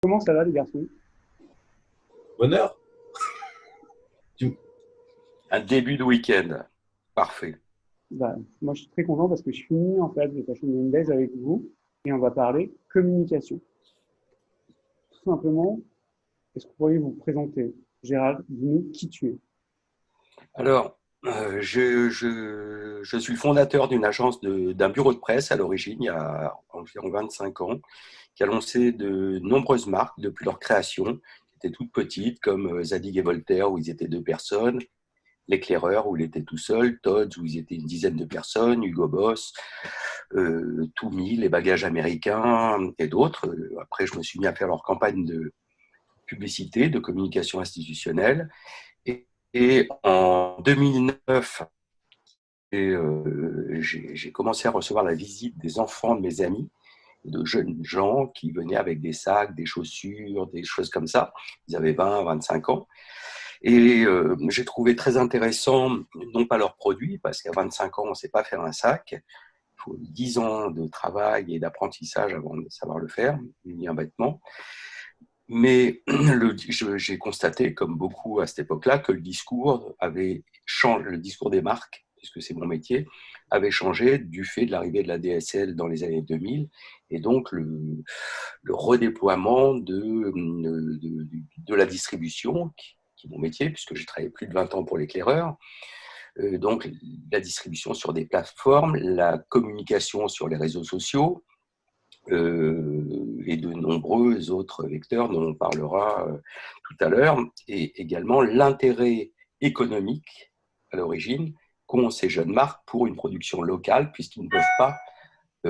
Comment ça va, les garçons? Bonheur. Tu- Un début de week-end. Parfait. Bah, moi, je suis très content parce que je finis en fait de passer une baise avec vous et on va parler communication. Tout simplement, est-ce que vous pourriez vous présenter? Gérald, dis-nous qui tu es. Alors, je suis le fondateur d'une agence d'un bureau de presse à l'origine, il y a environ 25 ans, qui a lancé de nombreuses marques depuis leur création, qui étaient toutes petites, comme Zadig et Voltaire, où ils étaient deux personnes, L'Éclaireur, où il était tout seul, Tod's, où ils étaient une dizaine de personnes, Hugo Boss, Tumi, les bagages américains et d'autres. Après, je me suis mis à faire leur campagne de publicité, de communication institutionnelle. Et en 2009, j'ai commencé à recevoir la visite des enfants de mes amis, de jeunes gens qui venaient avec des sacs, des chaussures, des choses comme ça. Ils avaient 20, 25 ans. Et j'ai trouvé très intéressant, non pas leurs produits, parce qu'à 25 ans, on ne sait pas faire un sac. Il faut 10 ans de travail et d'apprentissage avant de savoir le faire, ni un vêtement. Mais j'ai constaté, comme beaucoup à cette époque-là, que le discours avait changé, le discours des marques, puisque c'est mon métier, avait changé du fait de l'arrivée de la DSL dans les années 2000, et donc le redéploiement de la distribution, qui est mon métier, puisque j'ai travaillé plus de 20 ans pour l'éclaireur, donc la distribution sur des plateformes, la communication sur les réseaux sociaux, et de nombreux autres vecteurs dont on parlera tout à l'heure, et également l'intérêt économique à l'origine qu'ont ces jeunes marques pour une production locale, puisqu'ils ne peuvent pas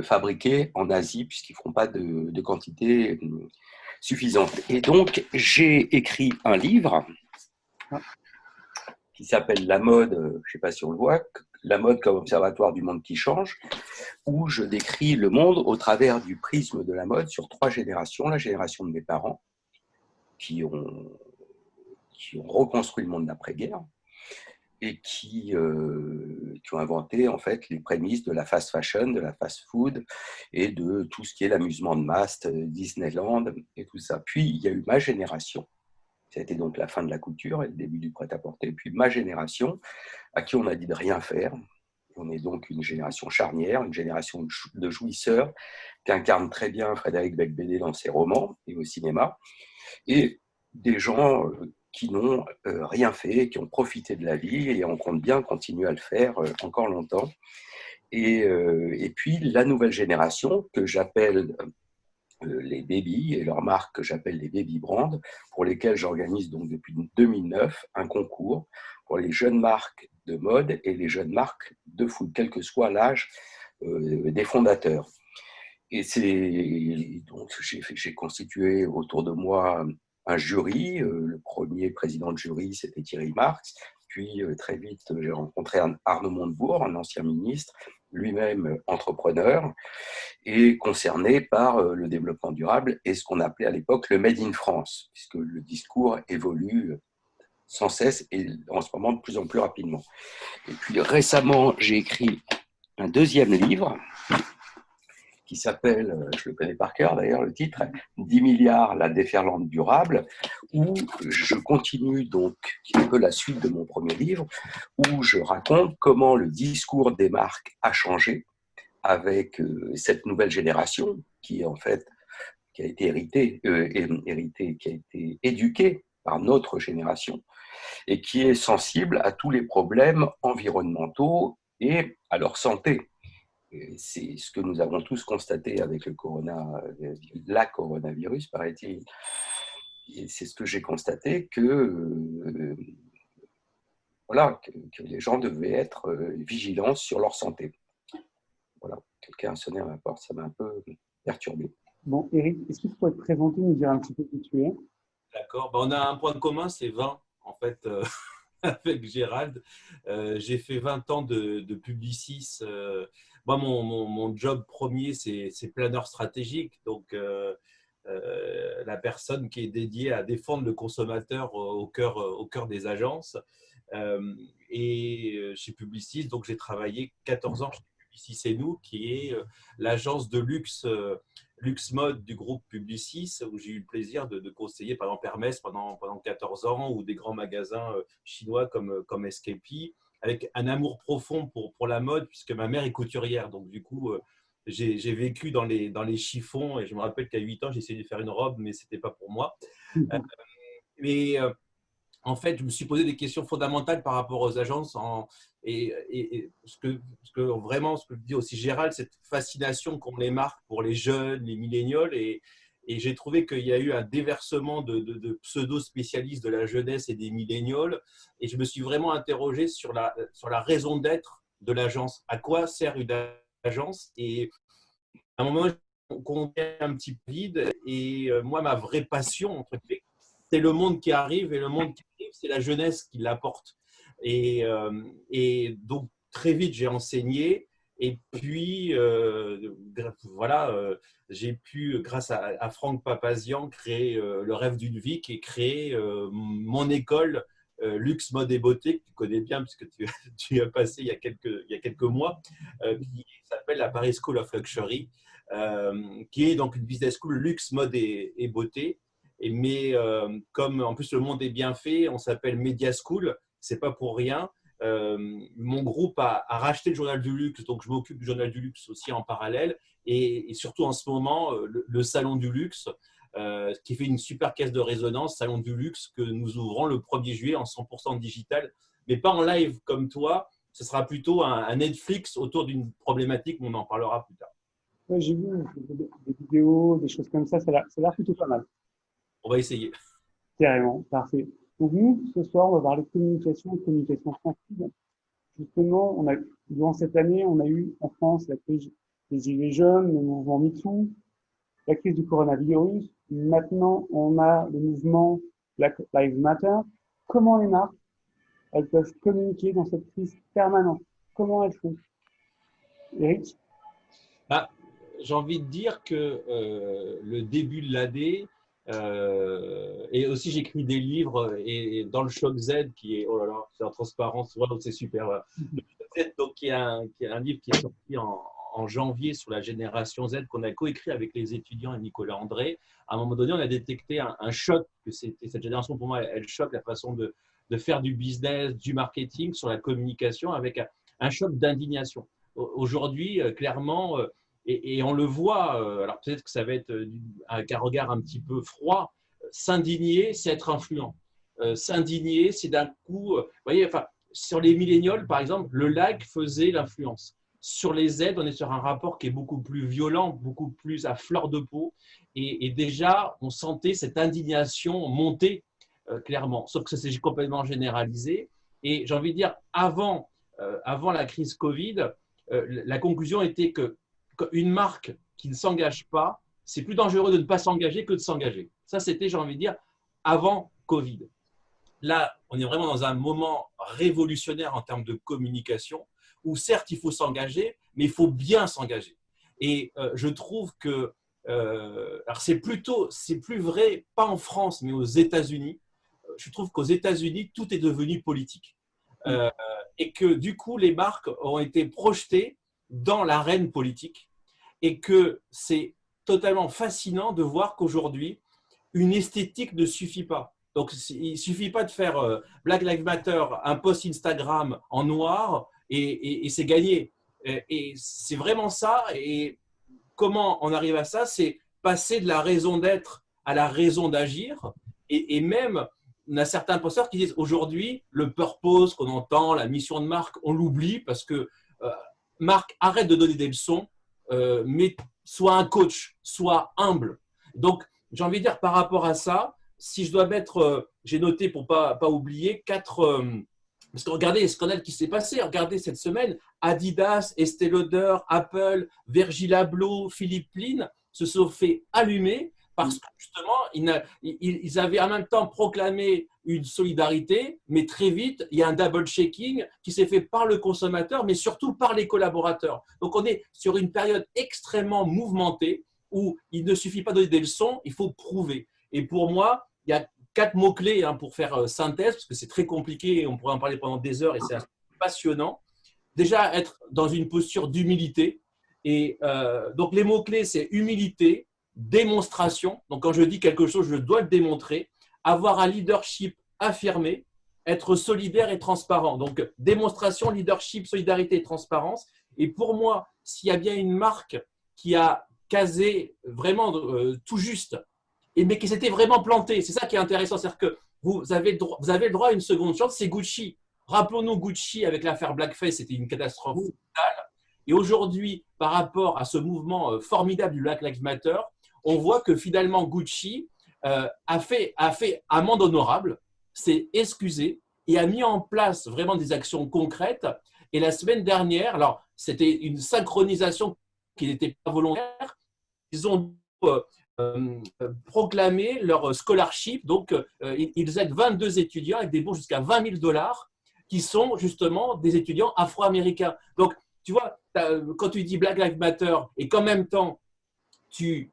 fabriquer en Asie, puisqu'ils ne feront pas de quantité suffisante. Et donc, j'ai écrit un livre Ah, qui s'appelle La mode, je ne sais pas si on le voit, La mode comme observatoire du monde qui change, où je décris le monde au travers du prisme de la mode sur 3 générations. La génération de mes parents, qui ont, qui ont reconstruit le monde d'après-guerre et qui ont inventé en fait les prémices de la fast fashion, de la fast food et de tout ce qui est l'amusement de masse, Disneyland et tout ça. Puis il y a eu ma génération, ça a été donc la fin de la couture et le début du prêt-à-porter. Puis ma génération, à qui on a dit de rien faire. On est donc une génération charnière, une génération de jouisseurs qu'incarne très bien Frédéric Becbédé dans ses romans et au cinéma, et des gens qui n'ont rien fait, qui ont profité de la vie, et on compte bien continuer à le faire encore longtemps. Et puis la nouvelle génération que j'appelle les baby, et leur marque que j'appelle les baby brands, pour lesquels j'organise donc depuis 2009 un concours pour les jeunes marques de mode et les jeunes marques de food, quel que soit l'âge des fondateurs. Et donc j'ai constitué autour de moi un jury. Le premier président de jury, c'était Thierry Marx. Puis très vite, j'ai rencontré Arnaud Montebourg, un ancien ministre, lui-même entrepreneur, et concerné par le développement durable et ce qu'on appelait à l'époque le Made in France, puisque le discours évolue sans cesse et en ce moment de plus en plus rapidement. Et puis récemment, j'ai écrit un deuxième livre qui s'appelle, je le connais par cœur d'ailleurs, le titre, 10 milliards, la déferlante durable, où je continue donc, qui est un peu la suite de mon premier livre, où je raconte comment le discours des marques a changé avec cette nouvelle génération qui en fait qui a été qui a été éduquée par notre génération et qui est sensible à tous les problèmes environnementaux et à leur santé. C'est ce que nous avons tous constaté avec la coronavirus, paraît-il. Et c'est ce que j'ai constaté voilà, que les gens devaient être vigilants sur leur santé. Voilà, quelqu'un a sonné à ma porte, ça m'a un peu perturbé. bon, Eric, est-ce que tu pourrais te présenter, nous dire un petit peu qui tu es? D'accord. Ben, on a un point commun, c'est 20, en fait, avec Gérald. J'ai fait 20 ans de Publicis. Moi, mon job premier, c'est planeur stratégique. Donc, la personne qui est dédiée à défendre le consommateur au cœur des agences. Et chez Publicis, donc j'ai travaillé 14 ans chez Publicis et nous, qui est l'agence de luxe, luxe mode du groupe Publicis, où j'ai eu le plaisir de conseiller par exemple Hermès pendant 14 ans, ou des grands magasins chinois comme SKP, avec un amour profond pour la mode, puisque ma mère est couturière. Donc du coup, j'ai vécu dans les chiffons, et je me rappelle qu'à 8 ans, j'ai essayé de faire une robe, mais ce n'était pas pour moi. Mais en fait, je me suis posé des questions fondamentales par rapport aux agences. Et ce que vraiment, ce que dit aussi Gérald, cette fascination qu'ont les marques pour les jeunes, les milléniaux. Et j'ai trouvé qu'il y a eu un déversement de pseudo-spécialistes de la jeunesse et des milléniaux. Et je me suis vraiment interrogé sur la raison d'être de l'agence. À quoi sert une agence? Et à un moment, on est un petit peu vide. Et moi, ma vraie passion, entre guillemets, c'est le monde qui arrive. Et le monde qui arrive, c'est la jeunesse qui l'apporte. Et donc, très vite, j'ai enseigné. Et puis, voilà, j'ai pu, grâce à Franck Papazian, créer le rêve d'une vie, qui est créer mon école Luxe, Mode et Beauté, que tu connais bien puisque tu as passé il y a quelques mois, qui s'appelle la Paris School of Luxury, qui est donc une business school Luxe, Mode et Beauté. Mais comme en plus le monde est bien fait, on s'appelle Media School, c'est pas pour rien. Mon groupe a racheté le Journal du Luxe, donc je m'occupe du Journal du Luxe aussi en parallèle, et surtout en ce moment le Salon du Luxe, qui fait une super caisse de résonance, Salon du Luxe, que nous ouvrons le 1er juillet en 100% digital, mais pas en live comme toi. Ce sera plutôt un Netflix autour d'une problématique, mais on en parlera plus tard. Ouais, j'ai vu des vidéos, des choses comme ça a l'air plutôt pas mal. On va essayer. Carrément, parfait. Donc nous, ce soir, on va parler de communication sensible. Justement, durant cette année, on a eu en France la crise des Gilets jaunes, le mouvement MeToo, la crise du coronavirus. Maintenant, on a le mouvement Black Lives Matter. Comment les marques, elles peuvent communiquer dans cette crise permanente? Comment elles font? Eric? J'ai envie de dire que le début de l'année, et aussi j'écris des livres, et dans le Choc Z, qui est, oh là là, c'est en transparence, wow, c'est super. Voilà. Le Choc Z, donc, qui est un livre qui est sorti en janvier sur la génération Z, qu'on a coécrit avec les étudiants et Nicolas André. À un moment donné, on a détecté un choc, que cette génération, pour moi, elle choque la façon de faire du business, du marketing, sur la communication, avec un choc d'indignation. Aujourd'hui, clairement, et on le voit, alors peut-être que ça va être avec un regard un petit peu froid, s'indigner, c'est être influent. S'indigner, c'est d'un coup, vous voyez, enfin, sur les millénials, par exemple, le like faisait l'influence. Sur les Z, on est sur un rapport qui est beaucoup plus violent, beaucoup plus à fleur de peau. Et déjà, on sentait cette indignation monter clairement. Sauf que ça s'est complètement généralisé. Et j'ai envie de dire, avant la crise Covid, la conclusion était qu'une marque qui ne s'engage pas, c'est plus dangereux de ne pas s'engager que de s'engager. Ça, c'était, j'ai envie de dire, avant Covid. Là, on est vraiment dans un moment révolutionnaire en termes de communication, où certes, il faut s'engager, mais il faut bien s'engager. Et je trouve que, alors c'est plus vrai, pas en France, mais aux États-Unis. Je trouve qu'aux États-Unis, tout est devenu politique. Et que du coup, les marques ont été projetées dans l'arène politique, et que c'est totalement fascinant de voir qu'aujourd'hui, une esthétique ne suffit pas. Donc, il ne suffit pas de faire Black Lives Matter, un post Instagram en noir, et c'est gagné. Et c'est vraiment ça. Et comment on arrive à ça? C'est passer de la raison d'être à la raison d'agir. Et même, on a certains posteurs qui disent aujourd'hui, le purpose qu'on entend, la mission de marque, on l'oublie parce que marque, arrête de donner des leçons, mais sois un coach, sois humble. Donc, j'ai envie de dire par rapport à ça, si je dois mettre, j'ai noté pour pas oublier, 4… parce que regardez les scandales qui s'est passé. Regardez cette semaine, Adidas, Estée Lauder, Apple, Virgil Abloh, Philippe Plein se sont fait allumer parce que justement, ils avaient en même temps proclamé une solidarité, mais très vite, il y a un double-checking qui s'est fait par le consommateur, mais surtout par les collaborateurs. Donc, on est sur une période extrêmement mouvementée où il ne suffit pas de donner des leçons, il faut prouver. Et pour moi, il y a 4 mots-clés pour faire synthèse, parce que c'est très compliqué, on pourrait en parler pendant des heures et c'est passionnant. déjà être dans une posture d'humilité. Et donc, les mots-clés, c'est humilité, démonstration. Donc, quand je dis quelque chose, je dois le démontrer. Avoir un leadership affirmé, être solidaire et transparent. Donc, démonstration, leadership, solidarité et transparence. Et pour moi, s'il y a bien une marque qui a casé vraiment tout juste, mais qui s'était vraiment plantée, c'est ça qui est intéressant. C'est-à-dire que vous avez le droit à une seconde chance, c'est Gucci. Rappelons-nous Gucci avec l'affaire Blackface, c'était une catastrophe totale. Et aujourd'hui, par rapport à ce mouvement formidable du Black Lives Matter, on voit que finalement Gucci a fait amende honorable, s'est excusé et a mis en place vraiment des actions concrètes. Et la semaine dernière, alors c'était une synchronisation qui n'était pas volontaire, ils ont proclamé leur scholarship, donc ils aident 22 étudiants avec des bourses jusqu'à $20 000 qui sont justement des étudiants afro-américains. Donc, tu vois, quand tu dis Black Lives Matter et qu'en même temps, tu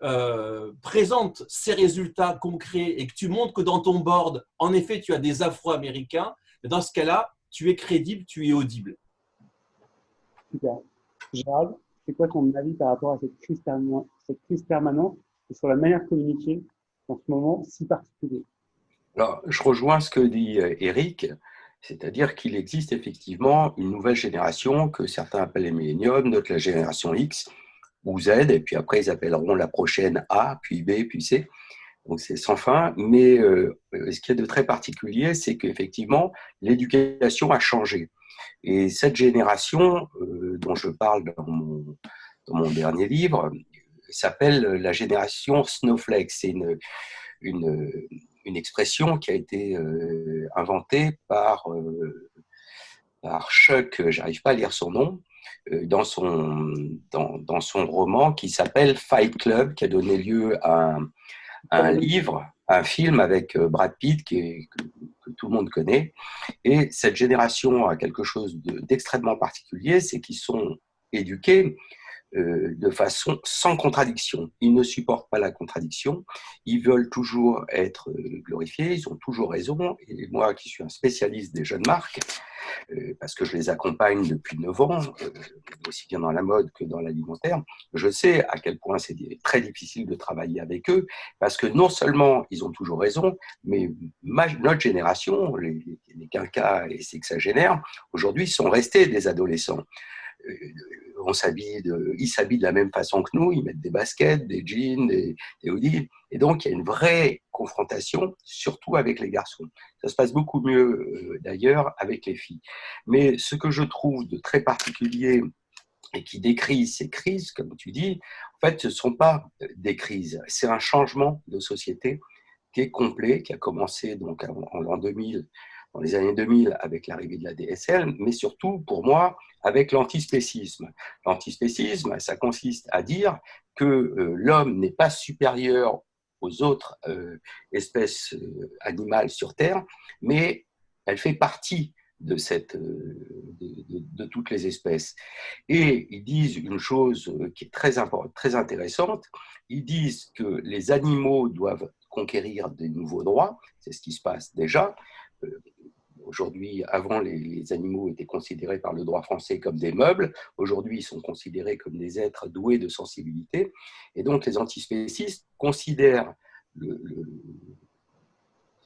présentes ces résultats concrets et que tu montres que dans ton board, en effet, tu as des Afro-Américains, dans ce cas-là, tu es crédible, tu es audible. Super. Gérald, c'est quoi ton avis par rapport à cette crise permanente et sur la manière de communiquer en ce moment si particulier? Alors, je rejoins ce que dit Eric, c'est-à-dire qu'il existe effectivement une nouvelle génération que certains appellent les milléniums, d'autres la génération X ou Z, et puis après ils appelleront la prochaine A, puis B, puis C. Donc c'est sans fin, mais ce qui est de très particulier, c'est qu'effectivement, l'éducation a changé. Et cette génération dont je parle dans mon dernier livre s'appelle la génération Snowflake. C'est une expression qui a été inventée par Chuck, j'arrive pas à lire son nom, dans son roman qui s'appelle Fight Club, qui a donné lieu à un livre, un film avec Brad Pitt que tout le monde connaît. Et cette génération a quelque chose d'extrêmement particulier, c'est qu'ils sont éduqués de façon sans contradiction. Ils ne supportent pas la contradiction, ils veulent toujours être glorifiés, ils ont toujours raison. Et moi, qui suis un spécialiste des jeunes marques, parce que je les accompagne depuis 9 ans, aussi bien dans la mode que dans l'alimentaire, je sais à quel point c'est très difficile de travailler avec eux, parce que non seulement ils ont toujours raison, mais notre génération, les quinquas et sexagénaires, aujourd'hui sont restés des adolescents. Ils s'habillent de la même façon que nous, ils mettent des baskets, des jeans, des hoodies, et donc il y a une vraie confrontation, surtout avec les garçons. Ça se passe beaucoup mieux d'ailleurs avec les filles. Mais ce que je trouve de très particulier et qui décrit ces crises, comme tu dis, en fait, ce ne sont pas des crises, c'est un changement de société qui est complet, qui a commencé donc en l'an 2000, dans les années 2000 avec l'arrivée de la DSL, mais surtout, pour moi, avec l'antispécisme. L'antispécisme, ça consiste à dire que l'homme n'est pas supérieur aux autres espèces animales sur Terre, mais elle fait partie de toutes les espèces. Et ils disent une chose qui est très intéressante, ils disent que les animaux doivent conquérir des nouveaux droits, c'est ce qui se passe déjà. Aujourd'hui, avant, les animaux étaient considérés par le droit français comme des meubles. Aujourd'hui, ils sont considérés comme des êtres doués de sensibilité. Et donc, les antispécistes considèrent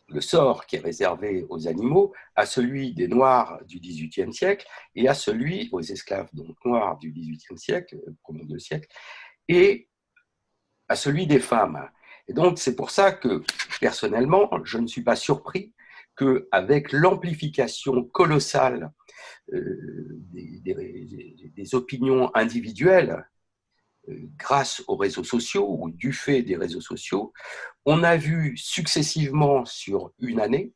le sort qui est réservé aux animaux à celui des Noirs du XVIIIe siècle et à celui aux esclaves donc, noirs du XVIIIe siècle, premier deux siècles, et à celui des femmes. Et donc, c'est pour ça que, personnellement, je ne suis pas surpris qu'avec l'amplification colossale des opinions individuelles, grâce aux réseaux sociaux ou du fait des réseaux sociaux, on a vu successivement sur une année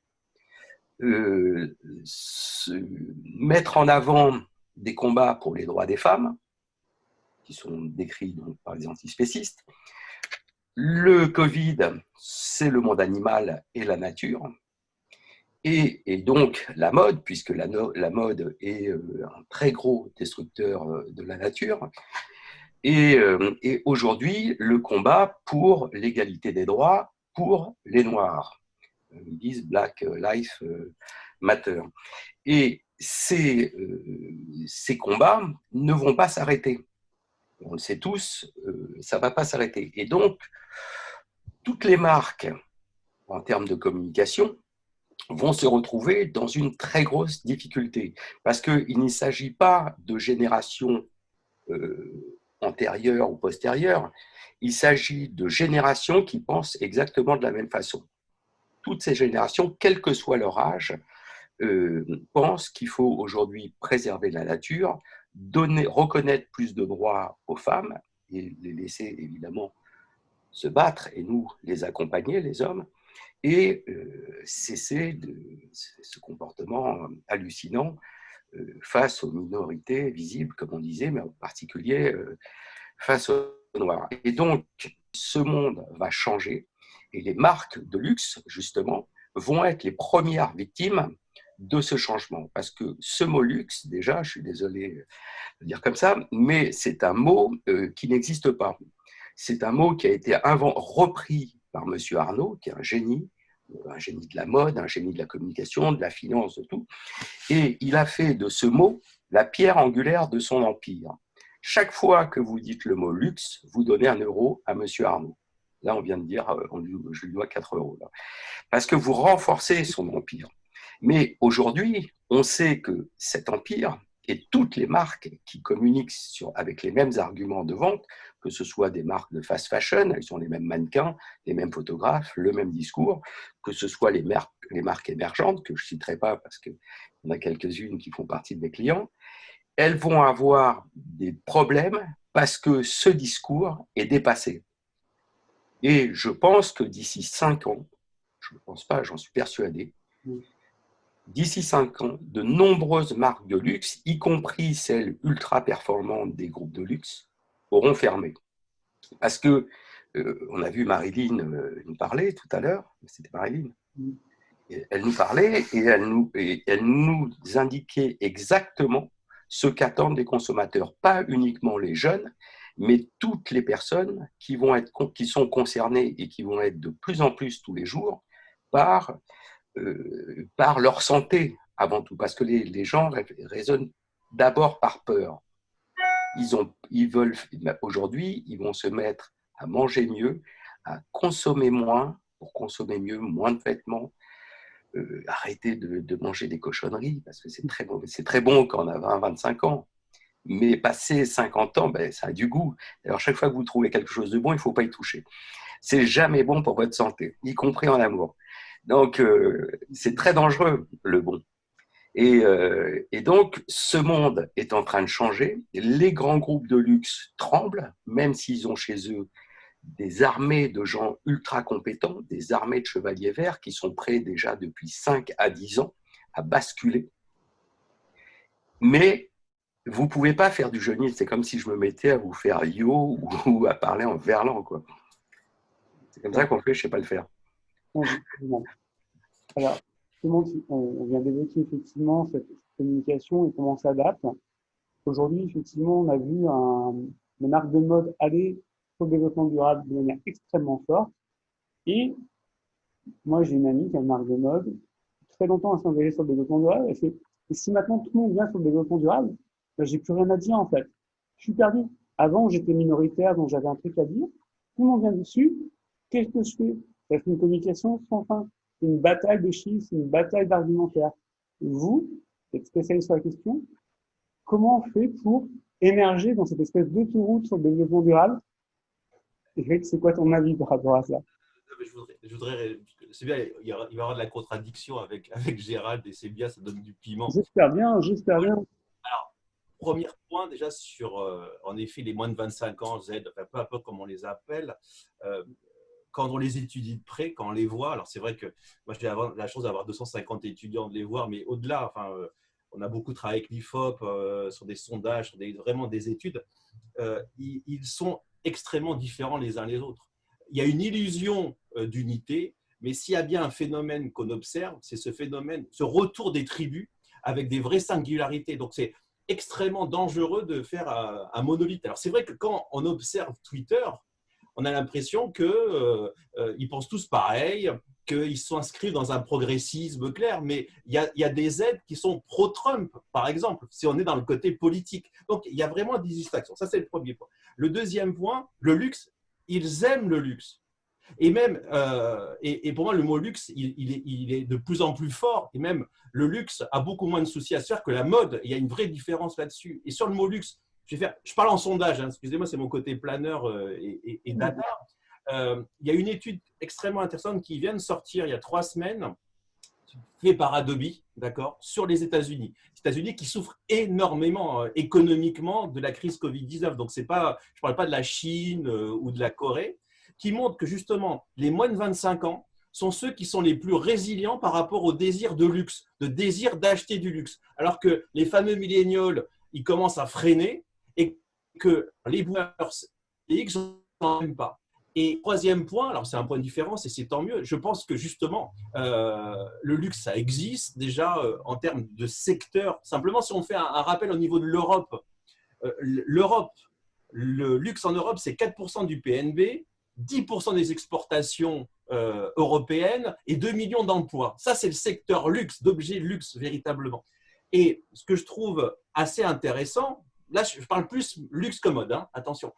mettre en avant des combats pour les droits des femmes, qui sont décrits donc par les antispécistes. Le Covid, c'est le monde animal et la nature. Et donc la mode, puisque la mode est un très gros destructeur de la nature, et aujourd'hui le combat pour l'égalité des droits pour les Noirs. Ils disent Black Lives Matter. Et ces combats ne vont pas s'arrêter. On le sait tous, ça ne va pas s'arrêter. Et donc, toutes les marques, en termes de communication, vont se retrouver dans une très grosse difficulté. Parce qu'il ne s'agit pas de générations antérieures ou postérieures, il s'agit de générations qui pensent exactement de la même façon. Toutes ces générations, quel que soit leur âge, pensent qu'il faut aujourd'hui préserver la nature, reconnaître plus de droits aux femmes et les laisser évidemment se battre et nous les accompagner, les hommes, et cesser de ce comportement hallucinant face aux minorités visibles, comme on disait, mais en particulier face aux Noirs. Et donc, ce monde va changer et les marques de luxe, justement, vont être les premières victimes de ce changement. Parce que ce mot luxe, déjà, je suis désolé de dire comme ça, mais c'est un mot qui n'existe pas. C'est un mot qui a été repris par M. Arnault, qui est un génie de la mode, un génie de la communication, de la finance, de tout. Et il a fait de ce mot la pierre angulaire de son empire. Chaque fois que vous dites le mot luxe, vous donnez 1 euro à M. Arnault. Là, on vient de dire, je lui dois 4 euros. Là. Parce que vous renforcez son empire. Mais aujourd'hui, on sait que cet empire et toutes les marques qui communiquent avec les mêmes arguments de vente, que ce soit des marques de fast fashion, elles ont les mêmes mannequins, les mêmes photographes, le même discours, que ce soit les marques émergentes, que je ne citerai pas parce qu'il y en a quelques-unes qui font partie de mes clients, elles vont avoir des problèmes parce que ce discours est dépassé. Et je pense que d'ici 5 ans, je ne pense pas, j'en suis persuadé, d'ici 5 ans, de nombreuses marques de luxe, y compris celles ultra performantes des groupes de luxe, auront fermé. Parce que, on a vu Marilyn nous parler tout à l'heure, c'était Marilyn, elle nous parlait et elle nous indiquait exactement ce qu'attendent les consommateurs, pas uniquement les jeunes, mais toutes les personnes qui sont concernées et qui vont être de plus en plus tous les jours par leur santé avant tout, parce que les gens raisonnent d'abord par peur. Aujourd'hui, ils vont se mettre à manger mieux, à consommer moins, pour consommer mieux, moins de vêtements, arrêter de manger des cochonneries, parce que c'est très bon quand on a 20-25 ans. Mais passé 50 ans, ça a du goût. Alors, chaque fois que vous trouvez quelque chose de bon, il ne faut pas y toucher. C'est jamais bon pour votre santé, y compris en amour. Donc, c'est très dangereux, le bon. Et donc, ce monde est en train de changer. Les grands groupes de luxe tremblent, même s'ils ont chez eux des armées de gens ultra compétents, des armées de chevaliers verts qui sont prêts déjà depuis 5 à 10 ans à basculer. Mais vous ne pouvez pas faire du jeûne. C'est comme si je me mettais à vous faire yo ou à parler en verlan, quoi. C'est comme ça qu'on fait, je ne sais pas le faire. Alors, on vient d'évoquer effectivement cette communication et comment on s'adapte. Aujourd'hui, effectivement, on a vu les marques de mode aller sur le développement durable de manière extrêmement forte. Et moi, j'ai une amie qui a une marque de mode, très longtemps elle s'est engagée sur le développement durable. Elle fait, et si maintenant tout le monde vient sur le développement durable, j'ai plus rien à dire en fait. Je suis perdu. Avant, j'étais minoritaire, donc j'avais un truc à dire. Tout le monde vient dessus. Qu'est-ce que je fais? Ça fait une communication sans fin. C'est une bataille de chiffres, c'est une bataille d'argumentaire. Vous, êtes spécialiste sur la question, comment on fait pour émerger dans cette espèce d'autoroute sur le développement durable? Et c'est quoi ton avis par rapport à ça? Je voudrais, c'est bien, il va y avoir de la contradiction avec Gérald et c'est bien, ça donne du piment. J'espère bien, j'espère bien. Alors, premier point déjà sur, en effet, les moins de 25 ans, Z, enfin, peu importe comment on les appelle, quand on les étudie de près, quand on les voit, alors c'est vrai que moi j'ai la chance d'avoir 250 étudiants de les voir, mais au-delà, enfin, on a beaucoup travaillé avec l'IFOP sur des sondages, sur vraiment des études, ils sont extrêmement différents les uns les autres. Il y a une illusion d'unité, mais s'il y a bien un phénomène qu'on observe, c'est ce phénomène, ce retour des tribus avec des vraies singularités. Donc c'est extrêmement dangereux de faire un monolithe. Alors c'est vrai que quand on observe Twitter, on a l'impression qu'ils pensent tous pareil, qu'ils sont inscrits dans un progressisme clair, mais il y a des aides qui sont pro-Trump, par exemple, si on est dans le côté politique. Donc, il y a vraiment des distractions. Ça, c'est le premier point. Le deuxième point, le luxe, ils aiment le luxe. Et même, et pour moi, le mot luxe, il est de plus en plus fort. Et même, le luxe a beaucoup moins de soucis à se faire que la mode. Il y a une vraie différence là-dessus. Et sur le mot luxe, je parle en sondage, hein, excusez-moi, c'est mon côté planeur et data. Il y a une étude extrêmement intéressante qui vient de sortir il y a 3 semaines, faite par Adobe, d'accord, sur les États-Unis. Les États-Unis qui souffrent énormément économiquement de la crise Covid-19. Donc, je ne parle pas de la Chine ou de la Corée, qui montre que justement, les moins de 25 ans sont ceux qui sont les plus résilients par rapport au désir de luxe, de désir d'acheter du luxe. Alors que les fameux millénials, ils commencent à freiner et que les boomers, les X n'en aiment pas. Et troisième point, alors c'est un point de différence et c'est tant mieux, je pense que justement, le luxe, ça existe déjà en termes de secteur. Simplement, si on fait un rappel au niveau de l'Europe, le luxe en Europe, c'est 4% du PNB, 10% des exportations européennes et 2 millions d'emplois. Ça, c'est le secteur luxe, d'objets luxe véritablement. Et ce que je trouve assez intéressant, là, je parle plus luxe commode, hein, attention.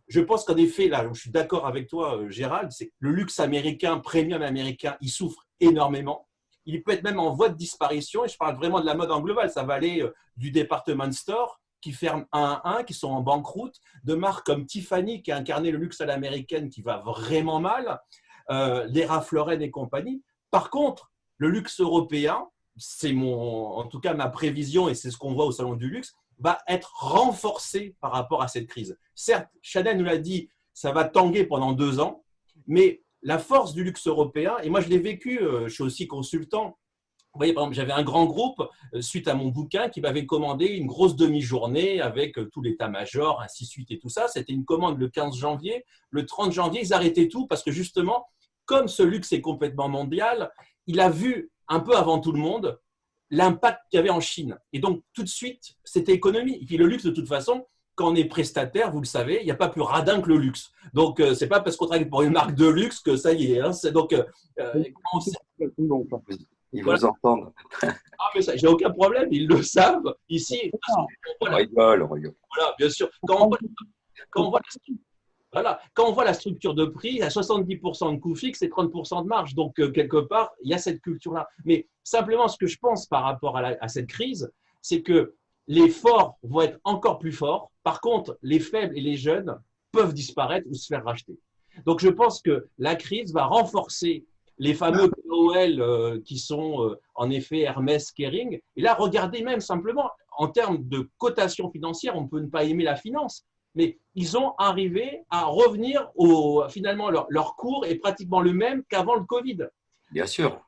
Je pense qu'en effet, là, je suis d'accord avec toi, Gérald, c'est que le luxe américain, premium américain, il souffre énormément. Il peut être même en voie de disparition, et je parle vraiment de la mode en global. Ça va aller du department store qui ferment un à un, qui sont en banqueroute, de marques comme Tiffany qui a incarné le luxe à l'américaine qui va vraiment mal, les Ralph Lauren et compagnie. Par contre, le luxe européen, c'est en tout cas ma prévision et c'est ce qu'on voit au Salon du Luxe, va être renforcé par rapport à cette crise. Certes, Chanel nous l'a dit, ça va tanguer pendant 2 ans, mais la force du luxe européen, et moi je l'ai vécu, je suis aussi consultant. Vous voyez, par exemple, j'avais un grand groupe, suite à mon bouquin, qui m'avait commandé une grosse demi-journée avec tout l'état-major, ainsi de suite et tout ça. C'était une commande le 15 janvier. Le 30 janvier, ils arrêtaient tout parce que justement, comme ce luxe est complètement mondial, il a vu un peu avant tout le monde l'impact qu'il y avait en Chine. Et donc, tout de suite, c'était économie. Et puis le luxe, de toute façon, quand on est prestataire, vous le savez, il n'y a pas plus radin que le luxe. Donc, ce n'est pas parce qu'on travaille pour une marque de luxe que ça y est. Hein. Donc, ils vous entendent. Ah, mais ça, j'ai aucun problème, ils le savent. Ici, on rigole. Voilà, bien sûr. Quand on voit la structure de prix, il y a 70% de coûts fixes et 30% de marge. Donc, quelque part, il y a cette culture-là. Mais simplement, ce que je pense par rapport à cette crise, c'est que les forts vont être encore plus forts. Par contre, les faibles et les jeunes peuvent disparaître ou se faire racheter. Donc, je pense que la crise va renforcer les fameux POL qui sont en effet Hermès, Kering. Et là, regardez même simplement, en termes de cotation financière, on peut ne pas aimer la finance. Mais ils ont arrivé à revenir finalement, leur cours est pratiquement le même qu'avant le Covid. Bien sûr,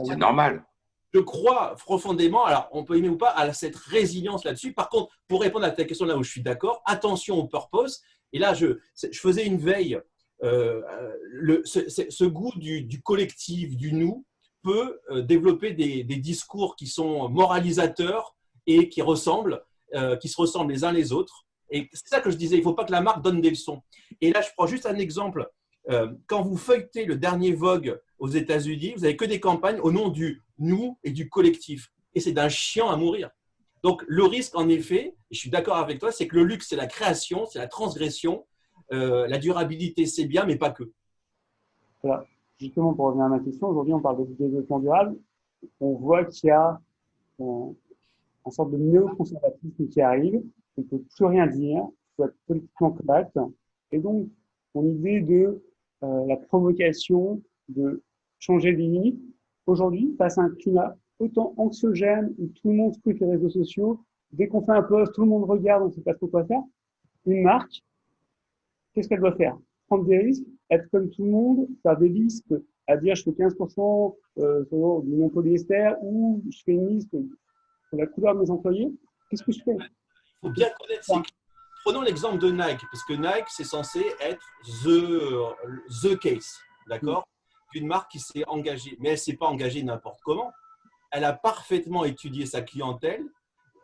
c'est normal. Je crois profondément, alors on peut aimer ou pas, à cette résilience là-dessus. Par contre, pour répondre à ta question là où je suis d'accord, attention au purpose. Et là, je faisais une veille. Ce goût du collectif, du nous, peut développer des discours qui sont moralisateurs et qui se ressemblent les uns les autres. Et c'est ça que je disais, il ne faut pas que la marque donne des leçons. Et là, je prends juste un exemple. Quand vous feuilletez le dernier Vogue aux États-Unis, vous n'avez que des campagnes au nom du nous et du collectif. Et c'est d'un chiant à mourir. Donc, le risque, en effet, et je suis d'accord avec toi, c'est que le luxe, c'est la création, c'est la transgression. La durabilité, c'est bien, mais pas que. Voilà. Justement, pour revenir à ma question, aujourd'hui, on parle de développement durable. On voit qu'il y a une sorte de néoconservatisme qui arrive. On ne peut plus rien dire, il faut être politiquement correct. Et donc, mon idée de la provocation de changer les limites, aujourd'hui, face à un climat autant anxiogène où tout le monde scrute les réseaux sociaux, dès qu'on fait un post, tout le monde regarde, on ne sait pas trop quoi faire. Une marque, qu'est-ce qu'elle doit faire? Prendre des risques, être comme tout le monde, faire des listes, à dire je fais 15% de mon polyester ou je fais une liste sur la couleur de mes employés. Qu'est-ce que je fais? Il faut bien connaître ces... Prenons l'exemple de Nike, parce que Nike, c'est censé être the case, d'accord, d'une marque qui s'est engagée. Mais elle ne s'est pas engagée n'importe comment. Elle a parfaitement étudié sa clientèle,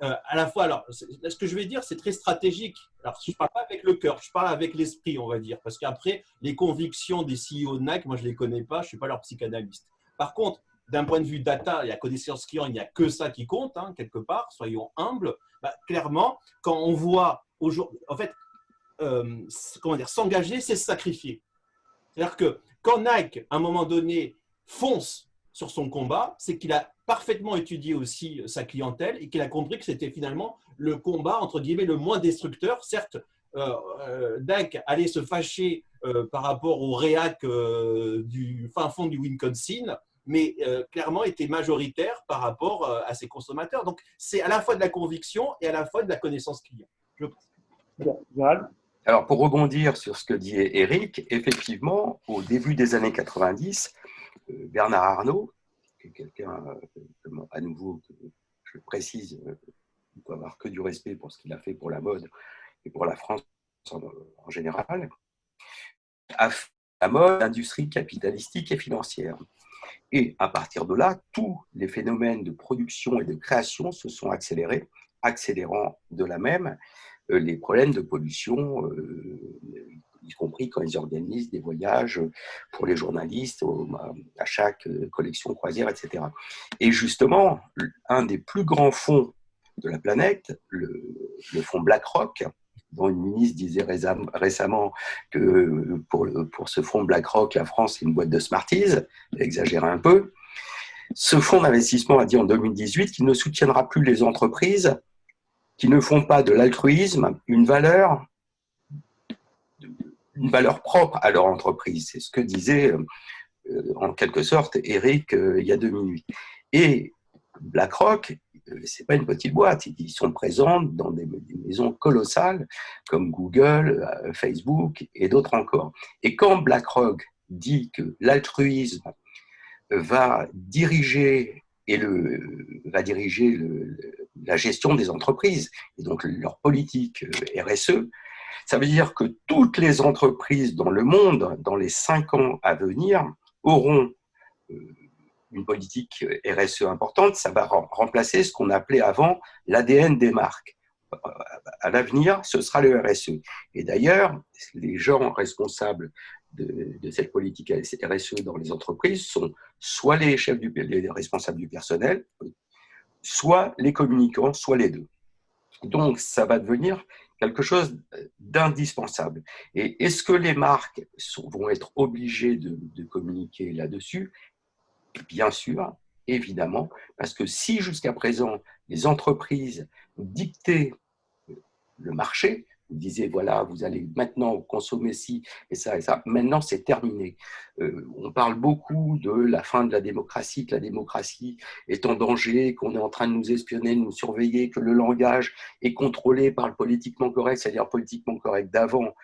à la fois, alors, ce que je vais dire, c'est très stratégique. Alors, je ne parle pas avec le cœur, je parle avec l'esprit, on va dire. Parce qu'après, les convictions des CEO de Nike, moi, je ne les connais pas, je ne suis pas leur psychanalyste. Par contre, d'un point de vue data et à connaissance client, il n'y a que ça qui compte, hein, quelque part, soyons humbles. Bah, clairement, quand on voit aujourd'hui, en fait, comment dire, s'engager, c'est se sacrifier. C'est-à-dire que quand Nike, à un moment donné, fonce sur son combat, c'est qu'il a parfaitement étudié aussi sa clientèle et qu'il a compris que c'était finalement le combat, entre guillemets, le moins destructeur. Certes, Nike allait se fâcher par rapport au réac du fin fond du Wisconsin, mais clairement était majoritaire par rapport à ses consommateurs. Donc, c'est à la fois de la conviction et à la fois de la connaissance client. Je pense. Gérald? Alors, pour rebondir sur ce que dit Eric, effectivement, au début des années 90, Bernard Arnault, qui est quelqu'un, à nouveau, que je précise, il ne peut avoir que du respect pour ce qu'il a fait pour la mode et pour la France en général, a fait la mode industrie capitalistique et financière. Et à partir de là, tous les phénomènes de production et de création se sont accélérés, accélérant de la même les problèmes de pollution, y compris quand ils organisent des voyages pour les journalistes à chaque collection croisière, etc. Et justement, un des plus grands fonds de la planète, le fonds BlackRock, dont une ministre disait récemment que pour ce fonds BlackRock, la France est une boîte de Smarties, exagéré un peu. Ce fonds d'investissement a dit en 2018 qu'il ne soutiendra plus les entreprises qui ne font pas de l'altruisme une valeur propre à leur entreprise. C'est ce que disait en quelque sorte Eric il y a 2 minutes. Et BlackRock, ce n'est pas une petite boîte, ils sont présents dans des maisons colossales comme Google, Facebook et d'autres encore. Et quand BlackRock dit que l'altruisme va diriger la gestion des entreprises et donc leur politique RSE, ça veut dire que toutes les entreprises dans le monde, dans les 5 ans à venir, auront une politique RSE importante. Ça va remplacer ce qu'on appelait avant l'ADN des marques. À l'avenir, ce sera le RSE. Et d'ailleurs, les gens responsables de cette politique RSE dans les entreprises sont soit les responsables du personnel, soit les communicants, soit les deux. Donc, ça va devenir quelque chose d'indispensable. Et est-ce que les marques vont être obligées de communiquer là-dessus? Bien sûr, évidemment, parce que si jusqu'à présent, les entreprises dictaient le marché, vous disiez, voilà, vous allez maintenant consommer ci et ça, maintenant c'est terminé. On parle beaucoup de la fin de la démocratie, que la démocratie est en danger, qu'on est en train de nous espionner, de nous surveiller, que le langage est contrôlé par le politiquement correct, c'est-à-dire le politiquement correct d'avant,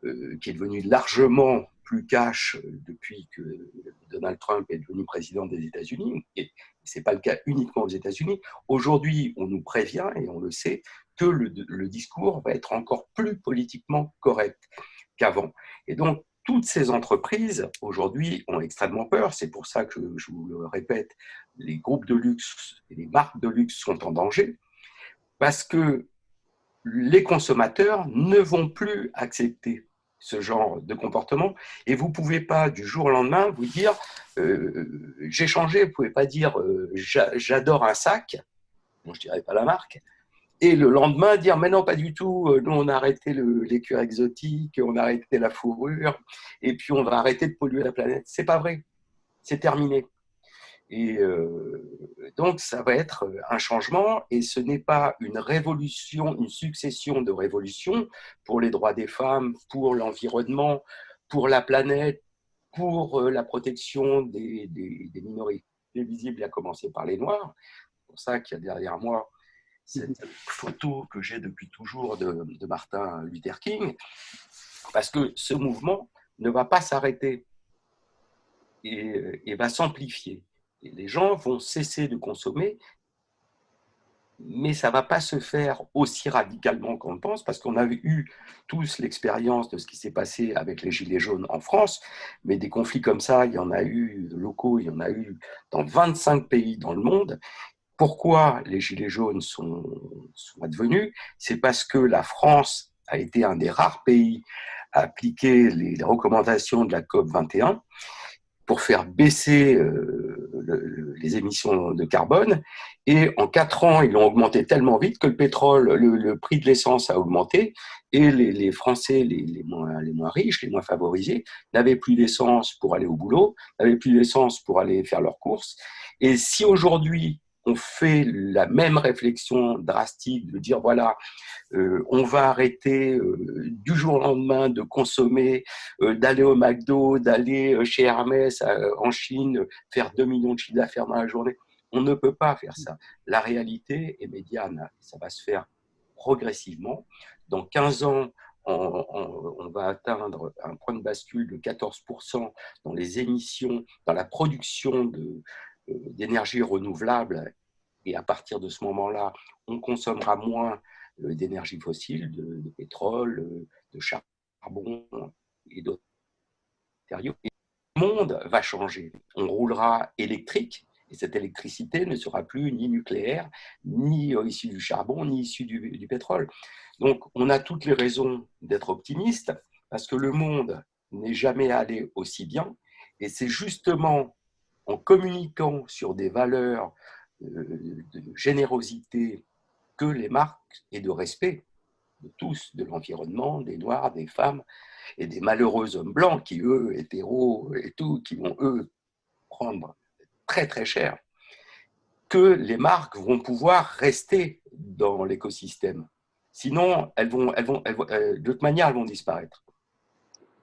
qui est devenu largement plus cash depuis que Donald Trump est devenu président des États-Unis. Et ce n'est pas le cas uniquement aux États-Unis. Aujourd'hui, on nous prévient, et on le sait, que le discours va être encore plus politiquement correct qu'avant. Et donc, toutes ces entreprises, aujourd'hui, ont extrêmement peur. C'est pour ça que, je vous le répète, les groupes de luxe et les marques de luxe sont en danger, parce que les consommateurs ne vont plus accepter ce genre de comportement, et vous ne pouvez pas du jour au lendemain vous dire j'ai changé, vous ne pouvez pas dire j'adore un sac, bon, je ne dirais pas la marque, et le lendemain dire mais non pas du tout, nous on a arrêté les cuirs exotiques, on a arrêté la fourrure, et puis on va arrêter de polluer la planète. C'est pas vrai, c'est terminé. Et donc, ça va être un changement, et ce n'est pas une révolution, une succession de révolutions pour les droits des femmes, pour l'environnement, pour la planète, pour la protection des minorités visibles, à commencer par les Noirs. C'est pour ça qu'il y a derrière moi cette photo que j'ai depuis toujours de Martin Luther King, parce que ce mouvement ne va pas s'arrêter et va s'amplifier. Et les gens vont cesser de consommer, mais ça ne va pas se faire aussi radicalement qu'on le pense, parce qu'on a eu tous l'expérience de ce qui s'est passé avec les Gilets jaunes en France, mais des conflits comme ça, il y en a eu locaux, il y en a eu dans 25 pays dans le monde. pourquoi les Gilets jaunes sont advenus? C'est parce que la France a été un des rares pays à appliquer les recommandations de la COP 21 pour faire baisser les émissions de carbone. Et en 4 ans, ils l'ont augmenté tellement vite que le prix de l'essence a augmenté et les Français les moins riches, les moins favorisés, n'avaient plus d'essence pour aller au boulot, n'avaient plus d'essence pour aller faire leurs courses. Et si aujourd'hui, on fait la même réflexion drastique de dire voilà, on va arrêter du jour au lendemain de consommer, d'aller au McDo, d'aller chez Hermès en Chine, faire 2 millions de chiffres d'affaires dans la journée. On ne peut pas faire ça. La réalité est médiane. Ça va se faire progressivement. Dans 15 ans, on va atteindre un point de bascule de 14% dans les émissions, dans la production d'énergie renouvelable, et à partir de ce moment-là, on consommera moins d'énergie fossile, de pétrole, de charbon et d'autres matériaux. Et le monde va changer. On roulera électrique, et cette électricité ne sera plus ni nucléaire, ni issue du charbon, ni issue du pétrole. Donc, on a toutes les raisons d'être optimiste, parce que le monde n'est jamais allé aussi bien, et c'est justement en communiquant sur des valeurs de générosité que les marques et de respect de tous, de l'environnement, des Noirs, des femmes et des malheureux hommes blancs qui, eux, hétéros et tout, qui vont, eux, prendre très très cher, que les marques vont pouvoir rester dans l'écosystème. Sinon, de toute manière, elles vont disparaître.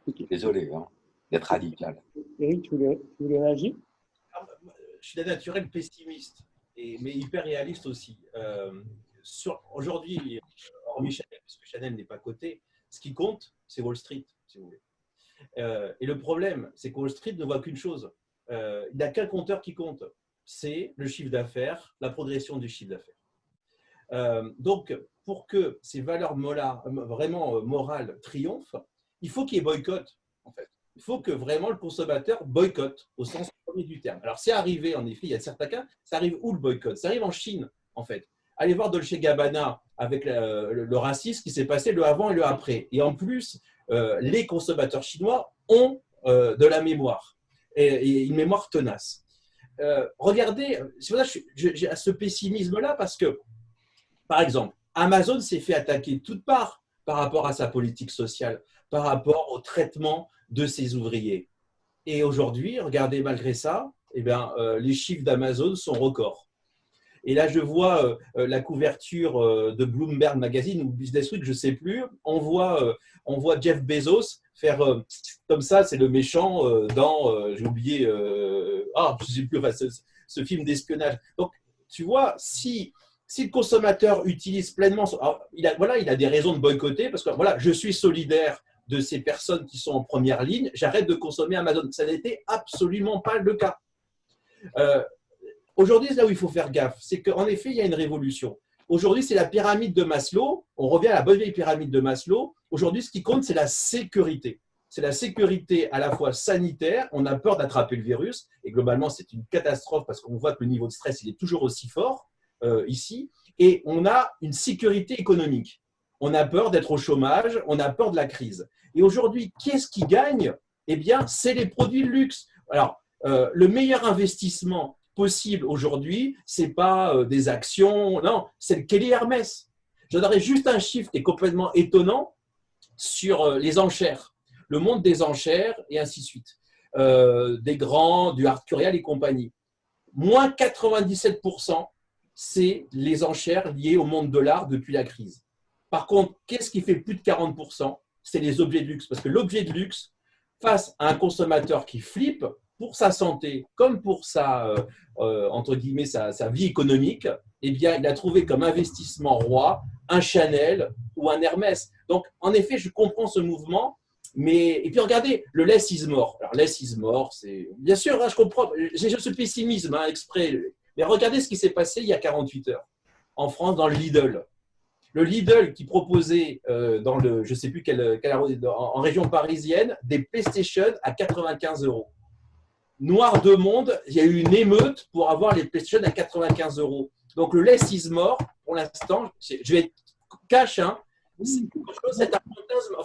Okay. Désolé d'être radical. Eric, tu voulais réagir? Je suis d'un naturel pessimiste, mais hyper réaliste aussi. Aujourd'hui, hormis Chanel, parce que Chanel n'est pas coté, ce qui compte, c'est Wall Street, si vous voulez. Et le problème, c'est que Wall Street ne voit qu'une chose. Il n'y a qu'un compteur qui compte, c'est le chiffre d'affaires, la progression du chiffre d'affaires. Donc, pour que ces valeurs vraiment morales triomphent, il faut qu'il y ait boycott, en fait. Il faut que vraiment le consommateur boycotte, au sens premier du terme. Alors, c'est arrivé, en effet, il y a certains cas, ça arrive où le boycott? Ça arrive en Chine, en fait. Allez voir Dolce & Gabbana avec le racisme qui s'est passé le avant et le après. Et en plus, les consommateurs chinois ont de la mémoire, et une mémoire tenace. Regardez, c'est pour ça que j'ai ce pessimisme-là, parce que, par exemple, Amazon s'est fait attaquer de toutes parts par rapport à sa politique sociale, par rapport au traitement de ses ouvriers. Et aujourd'hui, regardez, malgré ça, eh bien, les chiffres d'Amazon sont records. Et là, je vois la couverture de Bloomberg Magazine ou Business Week, je ne sais plus. On voit Jeff Bezos faire comme ça, c'est le méchant dans, j'ai oublié, je ne sais plus, enfin, ce film d'espionnage. Donc, tu vois, si le consommateur utilise pleinement, il a des raisons de boycotter, parce que voilà, je suis solidaire de ces personnes qui sont en première ligne, j'arrête de consommer Amazon. Ça n'était absolument pas le cas. Aujourd'hui, c'est là où il faut faire gaffe. C'est qu'en effet, il y a une révolution. Aujourd'hui, c'est la pyramide de Maslow. On revient à la bonne vieille pyramide de Maslow. Aujourd'hui, ce qui compte, c'est la sécurité. C'est la sécurité à la fois sanitaire. On a peur d'attraper le virus. Et globalement, c'est une catastrophe parce qu'on voit que le niveau de stress, il est toujours aussi fort ici. Et on a une sécurité économique. On a peur d'être au chômage. On a peur de la crise. Et aujourd'hui, qu'est-ce qui gagne? Eh bien, c'est les produits de luxe. Alors, le meilleur investissement possible aujourd'hui, ce n'est pas des actions, non, c'est le Kelly Hermès. Je donnerai juste un chiffre qui est complètement étonnant sur les enchères, le monde des enchères et ainsi de suite, des grands, du Arcurial et compagnie. Moins 97%, c'est les enchères liées au monde de l'art depuis la crise. Par contre, qu'est-ce qui fait plus de 40%? C'est les objets de luxe, parce que l'objet de luxe, face à un consommateur qui flippe, pour sa santé comme pour sa, entre guillemets, sa vie économique, eh bien, il a trouvé comme investissement roi un Chanel ou un Hermès. Donc, en effet, je comprends ce mouvement. Et puis, regardez, le less is more. Alors, less is more, c'est… Bien sûr, hein, je comprends, j'ai ce pessimisme exprès. Mais regardez ce qui s'est passé il y a 48 heures en France, dans le Lidl. Le Lidl qui proposait dans le, je ne sais plus en région parisienne, des PlayStation à 95 €. Noir de monde, il y a eu une émeute pour avoir les PlayStation à 95 €. Donc, le less is more, pour l'instant, je vais être cash, hein, cet fantasme,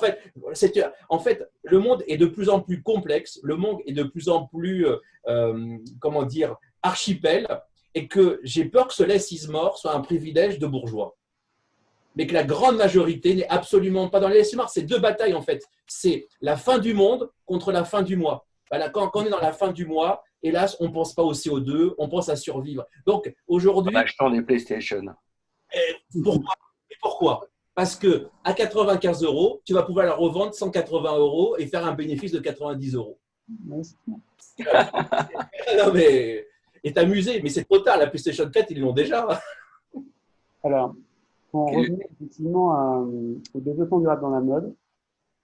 en fait, le monde est de plus en plus complexe, le monde est de plus en plus, comment dire, archipel, et que j'ai peur que ce less is more soit un privilège de bourgeois. Mais que la grande majorité n'est absolument pas dans les less is more. C'est deux batailles, en fait. C'est la fin du monde contre la fin du mois. Voilà, quand on est dans la fin du mois, hélas, on ne pense pas au CO2, on pense à survivre. Donc, aujourd'hui… En achetant des PlayStation. Pourquoi? Parce qu'à 95 €, tu vas pouvoir la revendre 180 € et faire un bénéfice de 90 €. Non, mais… Et t'amuser, mais c'est trop tard. La PlayStation 4, ils l'ont déjà. Alors, pour en revenir effectivement au développement durable dans la mode,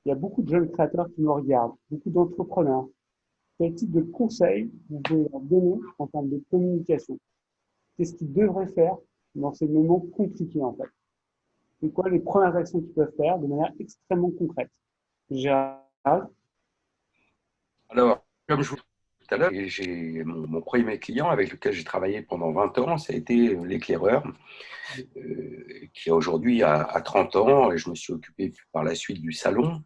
il y a beaucoup de jeunes créateurs qui nous regardent, beaucoup d'entrepreneurs. Quel type de conseils vous pouvez leur donner en termes de communication? Qu'est-ce qu'ils devraient faire dans ces moments compliqués, en fait? C'est quoi les premières actions qu'ils peuvent faire de manière extrêmement concrète? Gérald? Alors, comme je vous disais tout à l'heure, j'ai mon premier client avec lequel j'ai travaillé pendant 20 ans, ça a été l'éclaireur, qui aujourd'hui a 30 ans, et je me suis occupé par la suite du salon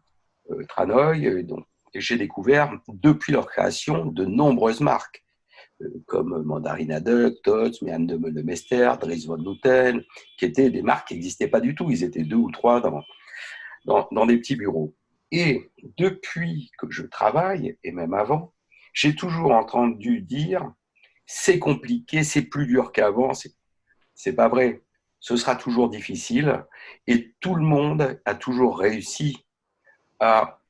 Tranoï, donc j'ai découvert depuis leur création de nombreuses marques, comme Mandarina Duck, Tots, Mian de Mester, Dries Van Noten, qui étaient des marques qui n'existaient pas du tout. Ils étaient 2 ou 3 dans des petits bureaux. Et depuis que je travaille, et même avant, j'ai toujours entendu dire « c'est compliqué, c'est plus dur qu'avant ». C'est pas vrai. Ce sera toujours difficile. Et tout le monde a toujours réussi à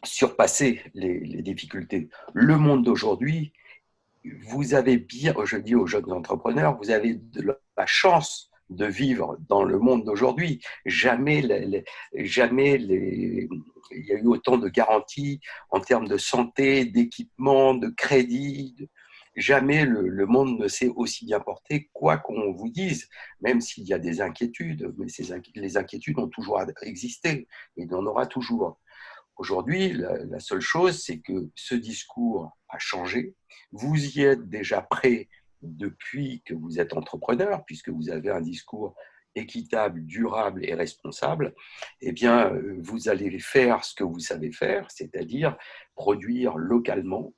surpasser les difficultés. Le monde d'aujourd'hui, vous avez bien, je dis aux jeunes entrepreneurs, vous avez de la chance de vivre dans le monde d'aujourd'hui. Jamais il y a eu autant de garanties en termes de santé, d'équipement, de crédit. Jamais le monde ne s'est aussi bien porté, quoi qu'on vous dise, même s'il y a des inquiétudes. Mais les inquiétudes ont toujours existé, et il y en aura toujours. Aujourd'hui, la seule chose, c'est que ce discours a changé. Vous y êtes déjà prêt depuis que vous êtes entrepreneur, puisque vous avez un discours équitable, durable et responsable. Eh bien, vous allez faire ce que vous savez faire, c'est-à-dire produire localement,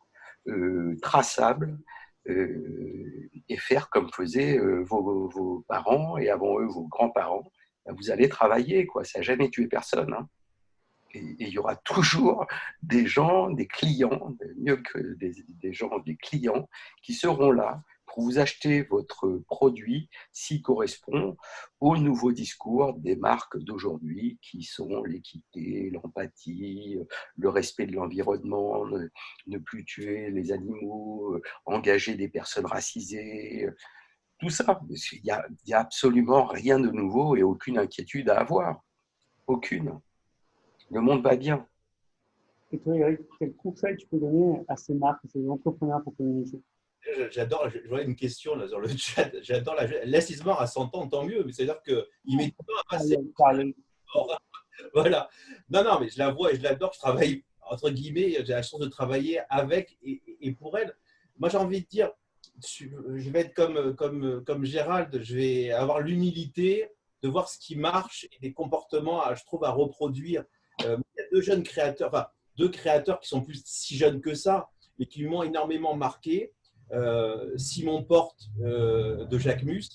traçable, et faire comme faisaient vos parents et avant eux vos grands-parents. Vous allez travailler, quoi. Ça n'a jamais tué personne, hein. Et il y aura toujours des gens, des clients, mieux que des gens, des clients qui seront là pour vous acheter votre produit s'il correspond au nouveau discours des marques d'aujourd'hui qui sont l'équité, l'empathie, le respect de l'environnement, ne plus tuer les animaux, engager des personnes racisées, tout ça. Il y a absolument rien de nouveau et aucune inquiétude à avoir. Aucune. Le monde va bien. Et toi, Eric, quel conseil tu peux donner à ces marques, à ces entrepreneurs pour communiquer? J'adore, je vois une question là sur le chat. J'adore Less is more à 100 ans, tant mieux, mais c'est-à-dire qu'il met du temps à passer. Voilà. Non, mais je la vois et je l'adore. Je travaille, entre guillemets, j'ai la chance de travailler avec et pour elle. Moi, j'ai envie de dire, je vais être comme Gérald, je vais avoir l'humilité de voir ce qui marche et des comportements, je trouve, à reproduire. Il y a deux créateurs qui sont plus si jeunes que ça et qui m'ont énormément marqué. Simon Porte de Jacquemus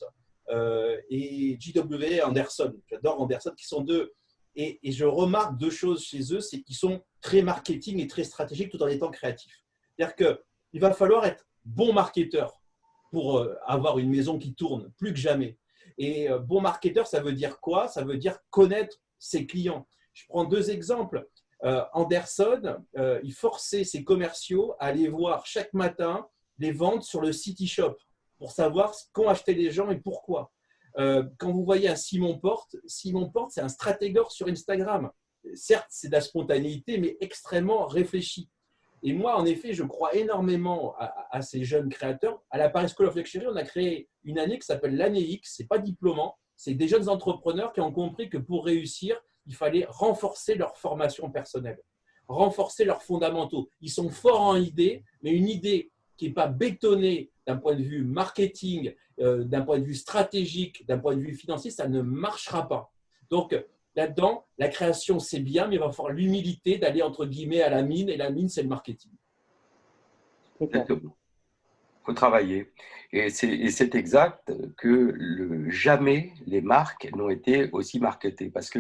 et J.W. Anderson. J'adore Anderson, qui sont deux. Et je remarque deux choses chez eux, c'est qu'ils sont très marketing et très stratégiques tout en étant créatifs. C'est-à-dire qu'il va falloir être bon marketeur pour avoir une maison qui tourne, plus que jamais. Et bon marketeur, ça veut dire quoi? Ça veut dire connaître ses clients. Je prends deux exemples. Anderson, il forçait ses commerciaux à aller voir chaque matin les ventes sur le City Shop pour savoir qu'ont acheté les gens et pourquoi. Quand vous voyez un Simon Porte, c'est un stratégore sur Instagram. Certes, c'est de la spontanéité, mais extrêmement réfléchi. Et moi, en effet, je crois énormément à ces jeunes créateurs. À la Paris School of Luxury, on a créé une année qui s'appelle l'année X. Ce n'est pas diplômant, c'est des jeunes entrepreneurs qui ont compris que pour réussir, il fallait renforcer leur formation personnelle, renforcer leurs fondamentaux. Ils sont forts en idée, mais une idée qui n'est pas bétonnée d'un point de vue marketing, d'un point de vue stratégique, d'un point de vue financier, ça ne marchera pas. Donc, là-dedans, la création, c'est bien, mais il va falloir l'humilité d'aller, entre guillemets, à la mine, et la mine, c'est le marketing. Exactement. Il faut travailler. Et c'est exact que jamais les marques n'ont été aussi marketées. Parce que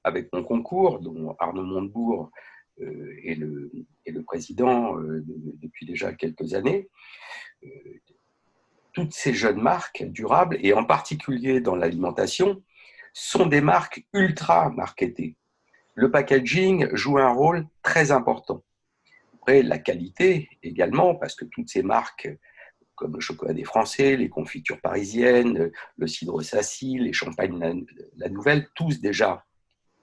avec mon concours, dont Arnaud Montebourg est le président depuis déjà quelques années, toutes ces jeunes marques durables, et en particulier dans l'alimentation, sont des marques ultra marketées. Le packaging joue un rôle très important. Après, la qualité également, parce que toutes ces marques, comme le chocolat des Français, les confitures parisiennes, le cidre Sassy, les champagnes La Nouvelle, tous déjà,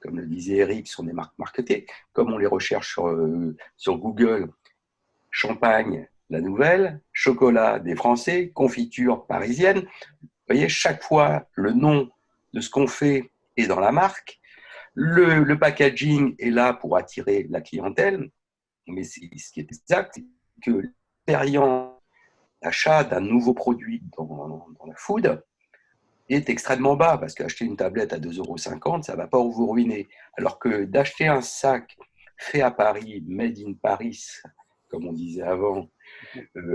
comme le disait Eric, sont des marques marketées. Comme on les recherche sur Google, champagne La Nouvelle, chocolat des Français, confiture parisienne. Vous voyez, chaque fois, le nom de ce qu'on fait est dans la marque. Le packaging est là pour attirer la clientèle. Mais ce qui est exact, c'est que l'expérience d'achat d'un nouveau produit dans la food est extrêmement bas, parce qu'acheter une tablette à 2,50 €, ça ne va pas vous ruiner. Alors que d'acheter un sac fait à Paris, made in Paris, comme on disait avant,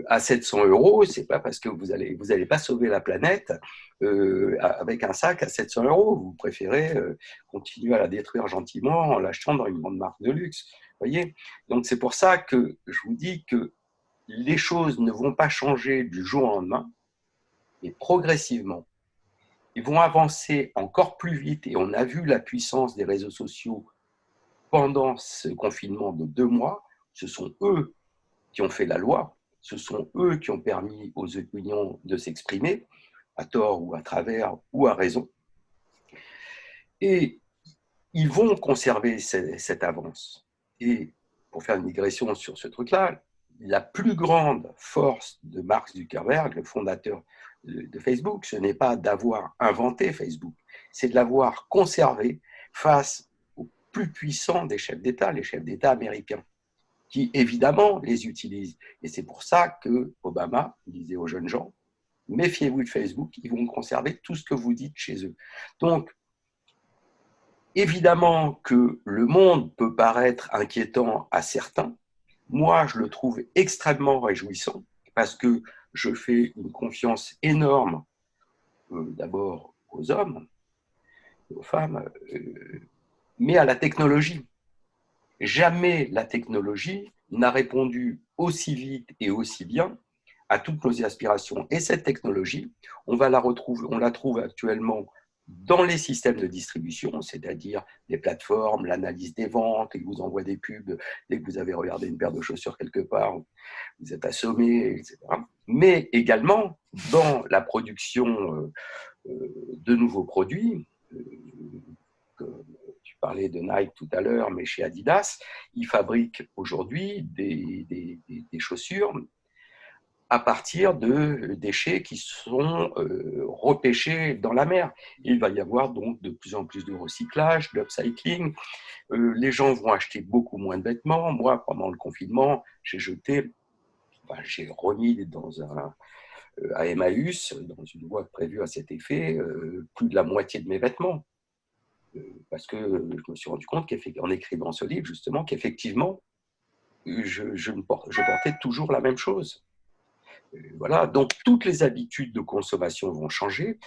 à 700 €, c'est pas parce que vous allez pas sauver la planète avec un sac à 700 €. Vous préférez continuer à la détruire gentiment en l'achetant dans une grande marque de luxe. Voyez. Donc c'est pour ça que je vous dis que les choses ne vont pas changer du jour au lendemain, mais progressivement, ils vont avancer encore plus vite. Et on a vu la puissance des réseaux sociaux pendant ce confinement de 2 mois. Ce sont eux qui ont fait la loi. Ce sont eux qui ont permis aux opinions de s'exprimer, à tort ou à travers ou à raison. Et ils vont conserver cette avance. Et pour faire une digression sur ce truc-là, la plus grande force de Mark Zuckerberg, le fondateur de Facebook, ce n'est pas d'avoir inventé Facebook, c'est de l'avoir conservé face aux plus puissants des chefs d'État, les chefs d'État américains, qui évidemment les utilisent. Et c'est pour ça que Obama disait aux jeunes gens, méfiez-vous de Facebook, ils vont conserver tout ce que vous dites chez eux. Donc, évidemment que le monde peut paraître inquiétant à certains. Moi, je le trouve extrêmement réjouissant parce que je fais une confiance énorme d'abord aux hommes, aux femmes, mais à la technologie. Jamais la technologie n'a répondu aussi vite et aussi bien à toutes nos aspirations. Et cette technologie, on la trouve actuellement dans les systèmes de distribution, c'est-à-dire les plateformes, l'analyse des ventes, et vous envoie des pubs dès que vous avez regardé une paire de chaussures quelque part, vous êtes assommé, etc. Mais également dans la production de nouveaux produits, tu parlais de Nike tout à l'heure, mais chez Adidas, ils fabriquent aujourd'hui des chaussures à partir de déchets qui sont repêchés dans la mer. Il va y avoir donc de plus en plus de recyclage, d'upcycling. Les gens vont acheter beaucoup moins de vêtements. Moi, pendant le confinement, j'ai remis à Emmaüs, dans une boîte prévue à cet effet, plus de la moitié de mes vêtements. Parce que je me suis rendu compte en écrivant ce livre, justement, qu'effectivement, je portais toujours la même chose. Voilà, donc toutes les habitudes de consommation vont changer.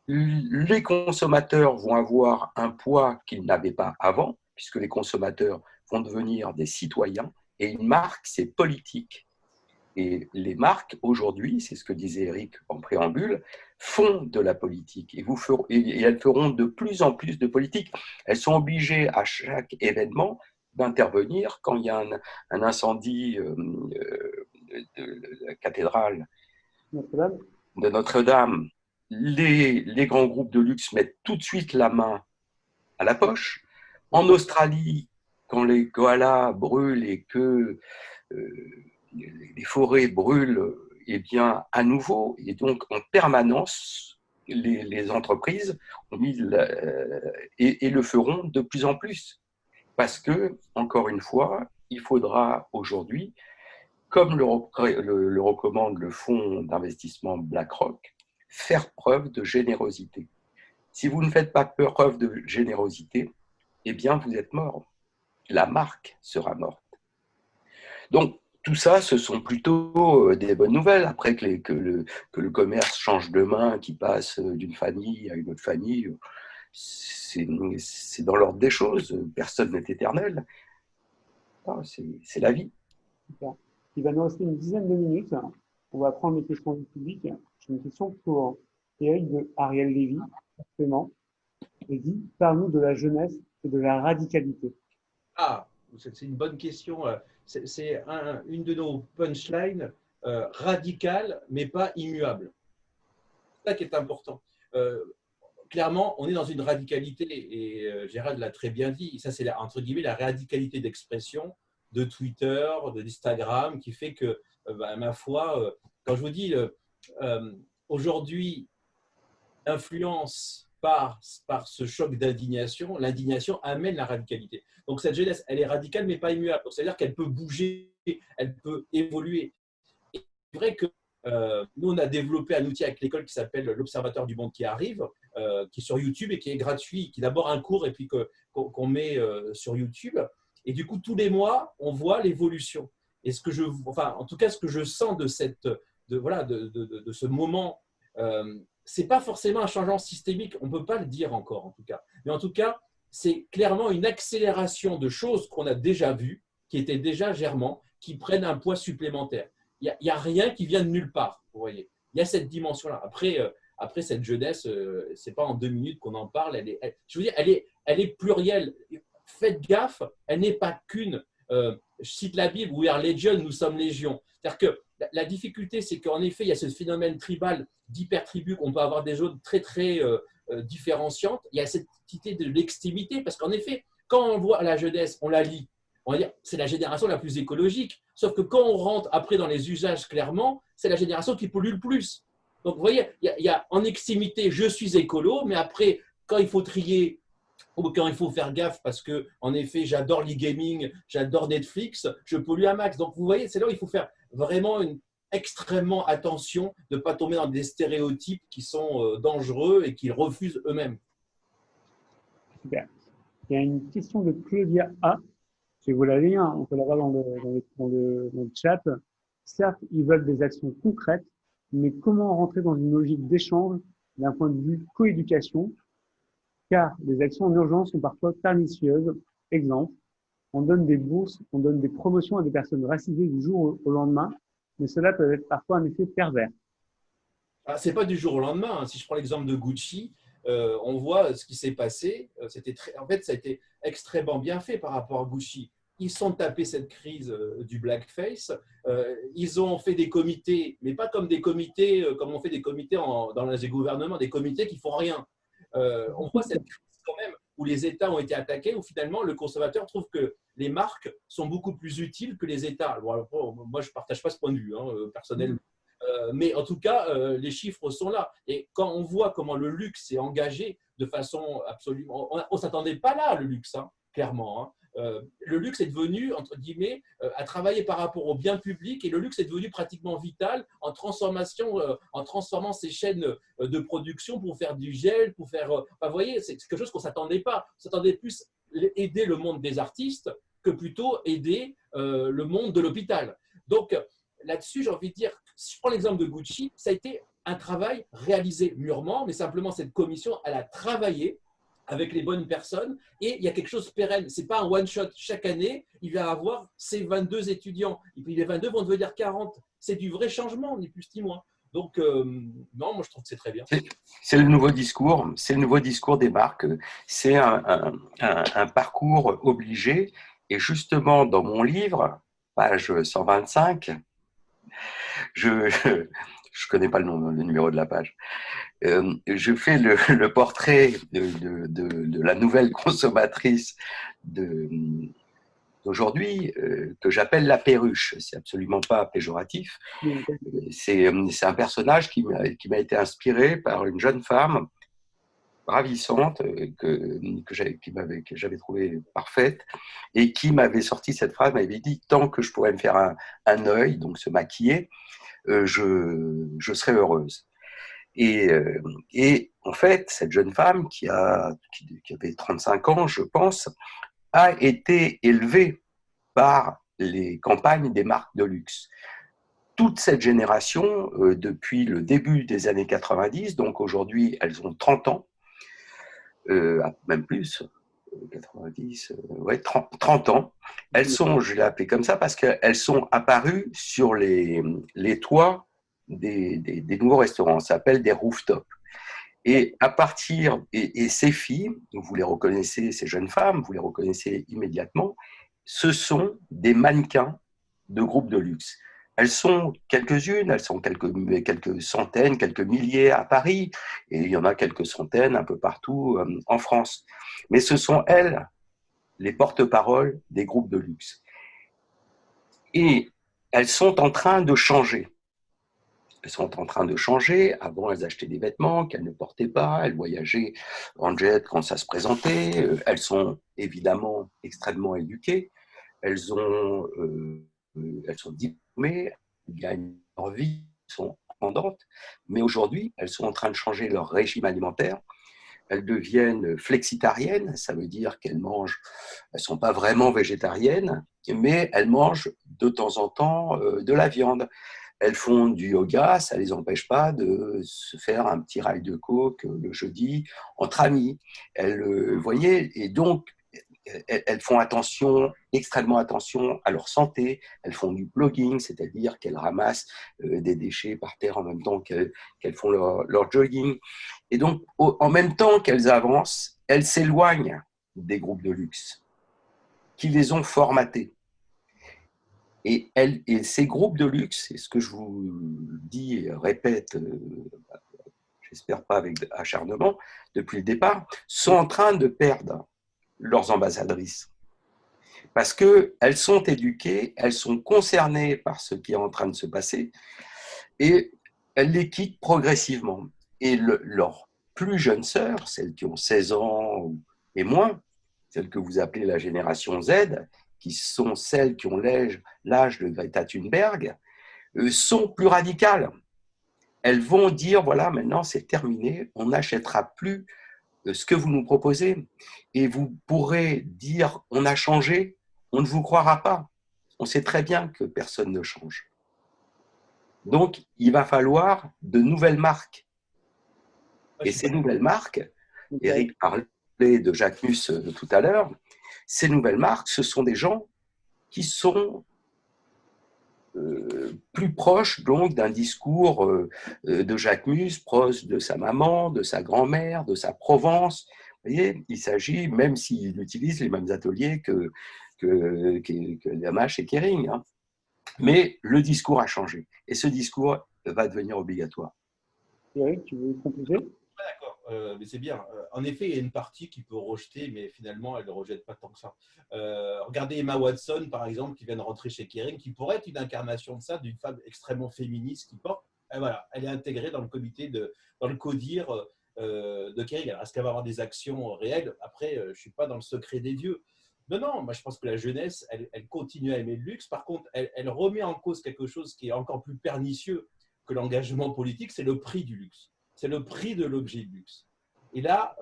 Les consommateurs vont avoir un poids qu'ils n'avaient pas avant, puisque les consommateurs vont devenir des citoyens, et une marque, c'est politique. Et les marques, aujourd'hui, c'est ce que disait Eric en préambule, font de la politique. Et elles feront de plus en plus de politique. Elles sont obligées à chaque événement d'intervenir quand il y a un incendie de la cathédrale de Notre-Dame. Les grands groupes de luxe mettent tout de suite la main à la poche. En Australie, quand les koalas brûlent et que les forêts brûlent, eh bien, à nouveau, et donc en permanence, les entreprises ont mis et le feront de plus en plus. Parce que, encore une fois, il faudra aujourd'hui, comme le recommande le fonds d'investissement BlackRock, faire preuve de générosité. Si vous ne faites pas preuve de générosité, eh bien, vous êtes mort. La marque sera morte. Donc, tout ça, ce sont plutôt des bonnes nouvelles. Après que le commerce change de main, qu'il passe d'une famille à une autre famille, c'est dans l'ordre des choses. Personne n'est éternel. C'est la vie. Super. Il va nous rester une dizaine de minutes. On va prendre les questions du public. J'ai une question pour Eric de Ariel Lévy, forcément. Il dit, parle-nous de la jeunesse et de la radicalité. Ah, c'est une bonne question. C'est une de nos punchlines, radicale, mais pas immuable. C'est ça qui est important. Clairement, on est dans une radicalité, et Gérald l'a très bien dit, ça c'est entre guillemets la radicalité d'expression de Twitter, d'Instagram, qui fait que, ma foi, quand je vous dis, aujourd'hui, influence par ce choc d'indignation, l'indignation amène la radicalité. Donc cette jeunesse, elle est radicale, mais pas immuable. C'est-à-dire qu'elle peut bouger, elle peut évoluer. Et c'est vrai que nous, on a développé un outil avec l'école qui s'appelle l'Observateur du monde qui arrive, qui est sur YouTube et qui est gratuit, qui est d'abord un cours et puis qu'on met sur YouTube. Et du coup, tous les mois, on voit l'évolution. Et en tout cas, ce que je sens de ce moment, c'est pas forcément un changement systémique, on peut pas le dire encore en tout cas. Mais en tout cas, c'est clairement une accélération de choses qu'on a déjà vues, qui étaient déjà germants, qui prennent un poids supplémentaire. Il y a rien qui vient de nulle part, vous voyez. Il y a cette dimension-là. Après cette jeunesse, c'est pas en 2 minutes qu'on en parle. Je veux dire, elle est plurielle. Faites gaffe, elle n'est pas qu'une. Je cite la Bible, We are legion, nous sommes légion. C'est-à-dire que la difficulté, c'est qu'en effet, il y a ce phénomène tribal d'hypertribu qu'on peut avoir des zones très, très différenciantes. Il y a cette idée de l'extrémité, parce qu'en effet, quand on voit la jeunesse, on la lit, on va dire c'est la génération la plus écologique. Sauf que quand on rentre après dans les usages clairement, c'est la génération qui pollue le plus. Donc, vous voyez, il y a en extrémité, je suis écolo, mais après, quand il faut trier ou quand il faut faire gaffe parce que, en effet, j'adore l'e-gaming, j'adore Netflix, je pollue un max. Donc, vous voyez, c'est là où il faut faire vraiment extrêmement attention de ne pas tomber dans des stéréotypes qui sont dangereux et qu'ils refusent eux-mêmes. Super. Il y a une question de Claudia A. Je vais vous la lire, on peut la voir dans le chat. Certes, ils veulent des actions concrètes, mais comment rentrer dans une logique d'échange d'un point de vue coéducation? Car les actions en urgence sont parfois pernicieuses. Exemple, on donne des bourses, on donne des promotions à des personnes racisées du jour au lendemain, mais cela peut être parfois un effet pervers. Ce n'est pas du jour au lendemain. Si je prends l'exemple de Gucci, on voit ce qui s'est passé. En fait, ça a été extrêmement bien fait par rapport à Gucci. Ils sont tapés cette crise du blackface. Ils ont fait des comités, mais pas comme des comités, comme on fait des comités dans les gouvernements, des comités qui ne font rien. On voit cette crise quand même où les États ont été attaqués, où finalement le conservateur trouve que les marques sont beaucoup plus utiles que les États. Bon, moi, je ne partage pas ce point de vue personnellement. Mais en tout cas, les chiffres sont là. Et quand on voit comment le luxe est engagé de façon absolument… On ne s'attendait pas là, le luxe, clairement. Le luxe est devenu, entre guillemets, à travailler par rapport au bien public, et le luxe est devenu pratiquement vital en transformant ces chaînes de production pour faire du gel, pour faire… vous voyez, c'est quelque chose qu'on ne s'attendait pas. On s'attendait plus aider le monde des artistes que plutôt aider le monde de l'hôpital. Donc, là-dessus, j'ai envie de dire, si je prends l'exemple de Gucci, ça a été un travail réalisé mûrement, mais simplement cette commission, elle a travaillé avec les bonnes personnes et il y a quelque chose de pérenne. Ce n'est pas un one-shot. Chaque année, il va avoir ces 22 étudiants. Et puis les 22 vont devenir 40. C'est du vrai changement, ni plus ni moins. Donc, non, moi je trouve que c'est très bien. C'est le nouveau discours. C'est le nouveau discours des marques. C'est un parcours obligé. Et justement, dans mon livre, page 125, je ne connais pas le numéro de la page. Je fais le portrait de la nouvelle consommatrice d'aujourd'hui, que j'appelle la perruche. C'est absolument pas péjoratif. C'est un personnage qui m'a été inspiré par une jeune femme ravissante que j'avais trouvée parfaite et qui m'avait sorti cette phrase, m'avait dit tant que je pourrais me faire un œil, donc se maquiller, je serais heureuse. Et en fait, cette jeune femme qui avait 35 ans, je pense, a été élevée par les campagnes des marques de luxe. Toute cette génération, depuis le début des années 90, donc aujourd'hui elles ont 30 ans, même plus, 90, ouais, 30 ans, elles sont, je l'ai appelé comme ça, parce qu'elles sont apparues sur les toits des nouveaux restaurants, ça s'appelle des rooftops. Et à partir, et ces filles, vous les reconnaissez, ces jeunes femmes, vous les reconnaissez immédiatement, ce sont des mannequins de groupes de luxe. Elles sont quelques-unes, elles sont quelques centaines, quelques milliers à Paris, et il y en a quelques centaines un peu partout en France. Mais ce sont elles, les porte-paroles des groupes de luxe. Et elles sont en train de changer. Elles sont en train de changer. Avant, elles achetaient des vêtements qu'elles ne portaient pas. Elles voyageaient en jet quand ça se présentait. Elles sont évidemment extrêmement éduquées. Elles sont diplômées, elles gagnent leur vie, elles sont indépendantes. Mais aujourd'hui, elles sont en train de changer leur régime alimentaire. Elles deviennent flexitariennes, ça veut dire qu'elles mangent, elles ne sont pas vraiment végétariennes, mais elles mangent de temps en temps de la viande. Elles font du yoga, ça ne les empêche pas de se faire un petit rail de coke le jeudi entre amis. Vous voyez, et donc, elles font extrêmement attention à leur santé. Elles font du blogging, c'est-à-dire qu'elles ramassent des déchets par terre en même temps qu'elles font leur jogging. Et donc, en même temps qu'elles avancent, elles s'éloignent des groupes de luxe qui les ont formatées. Et ces groupes de luxe, c'est ce que je vous dis et répète, j'espère pas avec acharnement, depuis le départ, sont en train de perdre leurs ambassadrices. Parce qu'elles sont éduquées, elles sont concernées par ce qui est en train de se passer et elles les quittent progressivement. Et leurs plus jeunes sœurs, celles qui ont 16 ans et moins, celles que vous appelez la génération Z, qui sont celles qui ont l'âge de Greta Thunberg, sont plus radicales. Elles vont dire, voilà, maintenant c'est terminé, on n'achètera plus ce que vous nous proposez. Et vous pourrez dire, on a changé, on ne vous croira pas. On sait très bien que personne ne change. Donc, il va falloir de nouvelles marques. Et ces nouvelles marques, Eric parlait de Jacquemus tout à l'heure, ces nouvelles marques, ce sont des gens qui sont plus proches donc d'un discours de Jacquemus, proche de sa maman, de sa grand-mère, de sa Provence. Vous voyez, il s'agit, même s'il utilise les mêmes ateliers que Lamache et Kering, hein. Mais le discours a changé. Et ce discours va devenir obligatoire. Eric, tu veux compléter ? D'accord, mais c'est bien. En effet, il y a une partie qui peut rejeter, mais finalement, elle ne rejette pas tant que ça. Regardez Emma Watson, par exemple, qui vient de rentrer chez Kering, qui pourrait être une incarnation de ça, d'une femme extrêmement féministe qui porte. Et voilà, elle est intégrée dans le comité, dans le CODIR de Kering. Alors, est-ce qu'elle va avoir des actions réelles ? Après, je ne suis pas dans le secret des dieux. Non, moi je pense que la jeunesse, elle continue à aimer le luxe. Par contre, elle remet en cause quelque chose qui est encore plus pernicieux que l'engagement politique, c'est le prix du luxe. C'est le prix de l'objet de luxe. Et là,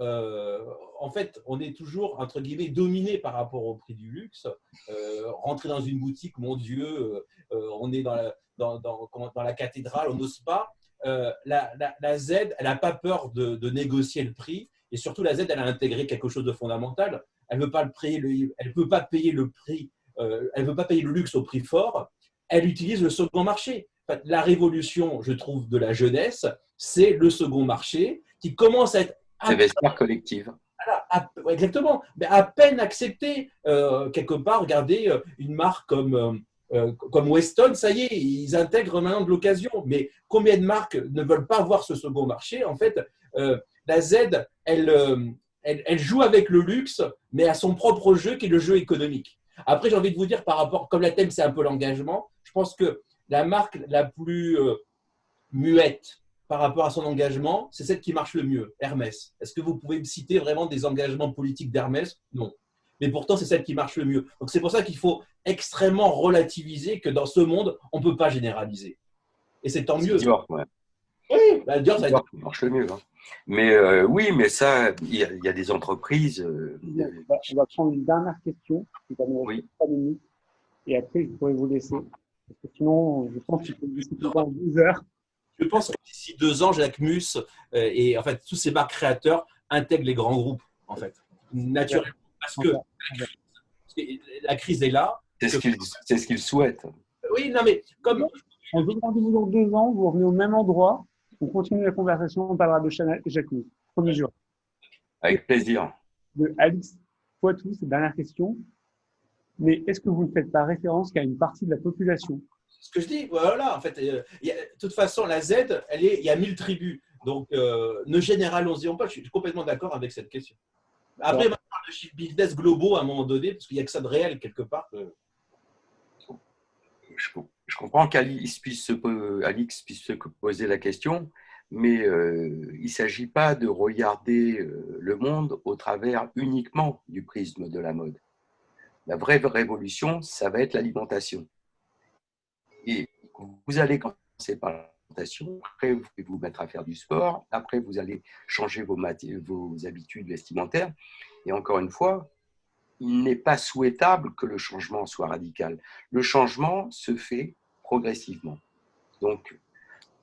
en fait, on est toujours, entre guillemets, dominé par rapport au prix du luxe. Rentrer dans une boutique, mon Dieu, on est dans la cathédrale, on n'ose pas. La Z, elle n'a pas peur de négocier le prix. Et surtout, la Z, elle a intégré quelque chose de fondamental. Elle ne veut pas payer le prix, elle veut pas payer le luxe au prix fort. Elle utilise le second marché. En fait, la révolution, je trouve, de la jeunesse, c'est le second marché qui commence à être… C'est vestiaire collective. Exactement, mais à peine accepté. Quelque part, regardez, une marque comme Weston, ça y est, ils intègrent maintenant de l'occasion. Mais combien de marques ne veulent pas voir ce second marché ? En fait, la Z, elle joue avec le luxe, mais à son propre jeu, qui est le jeu économique. Après, j'ai envie de vous dire, par rapport, comme la thème, c'est un peu l'engagement, je pense que la marque la plus muette par rapport à son engagement, c'est celle qui marche le mieux, Hermès. Est-ce que vous pouvez me citer vraiment des engagements politiques d'Hermès? Non. Mais pourtant, c'est celle qui marche le mieux. Donc, c'est pour ça qu'il faut extrêmement relativiser que dans ce monde, on ne peut pas généraliser. Et c'est tant mieux. Dior, ouais. Oui, bah, Dior, ça marche le mieux. Hein. Mais oui, mais ça, il y a des entreprises. On va prendre une dernière question, qui va nous rester 3 minutes, et après, je pourrais vous laisser. Parce que sinon, je pense qu'il faut discuter pendant 12 heures. Je pense que d'ici 2 ans, Jacques Mus et en fait tous ces marques créateurs intègrent les grands groupes, en fait, naturellement. Parce que la crise est là. C'est ce qu'ils souhaitent. Oui, non, mais comme. On vous donne rendez-vous dans 2 ans, vous revenez au même endroit, on continue la conversation, on parlera de Chanel et Jacques Mus. 1er juin. Avec plaisir. De Alix Poitou, cette dernière question. Mais est-ce que vous ne faites pas référence qu'à une partie de la population? Ce que je dis, voilà, en fait, de toute façon, la Z, il y a 1000 tribus. Donc, ne généralisons pas. Je suis complètement d'accord avec cette question. Après, on parle de chiffres business globaux à un moment donné, parce qu'il n'y a que ça de réel quelque part. Je comprends qu'Alix puisse se poser la question, mais il ne s'agit pas de regarder le monde au travers uniquement du prisme de la mode. La vraie révolution, ça va être l'alimentation. Et vous allez commencer par l'alimentation, après vous pouvez vous mettre à faire du sport, après vous allez changer vos habitudes vestimentaires. Et encore une fois, il n'est pas souhaitable que le changement soit radical. Le changement se fait progressivement. Donc,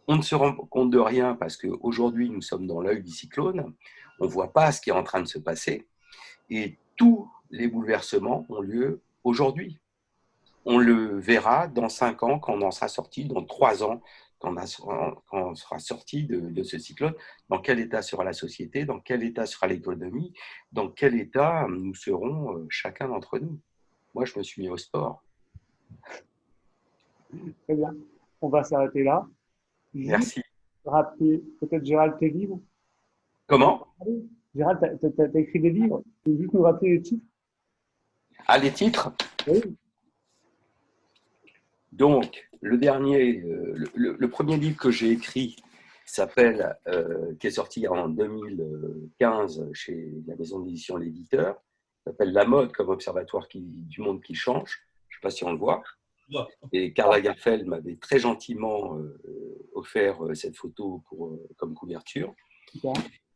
on ne se rend compte de rien parce qu'aujourd'hui, nous sommes dans l'œil du cyclone. On ne voit pas ce qui est en train de se passer. Et tous les bouleversements ont lieu aujourd'hui. On le verra dans 5 ans, quand on en sera sorti, dans 3 ans, quand on sera sorti de ce cyclone, dans quel état sera la société, dans quel état sera l'économie, dans quel état nous serons chacun d'entre nous. Moi, je me suis mis au sport. Très bien. On va s'arrêter là. Merci. Rappeler peut-être Gérald tes livres. Comment? Gérald, tu as écrit des livres. Tu peux juste nous rappeler les titres? Ah, les titres? Oui. Donc, le premier livre que j'ai écrit s'appelle, qui est sorti en 2015 chez la maison d'édition L'Éditeur, s'appelle La mode comme observatoire du monde qui change. Je ne sais pas si on le voit. Et Karl Lagerfeld m'avait très gentiment offert cette photo comme couverture.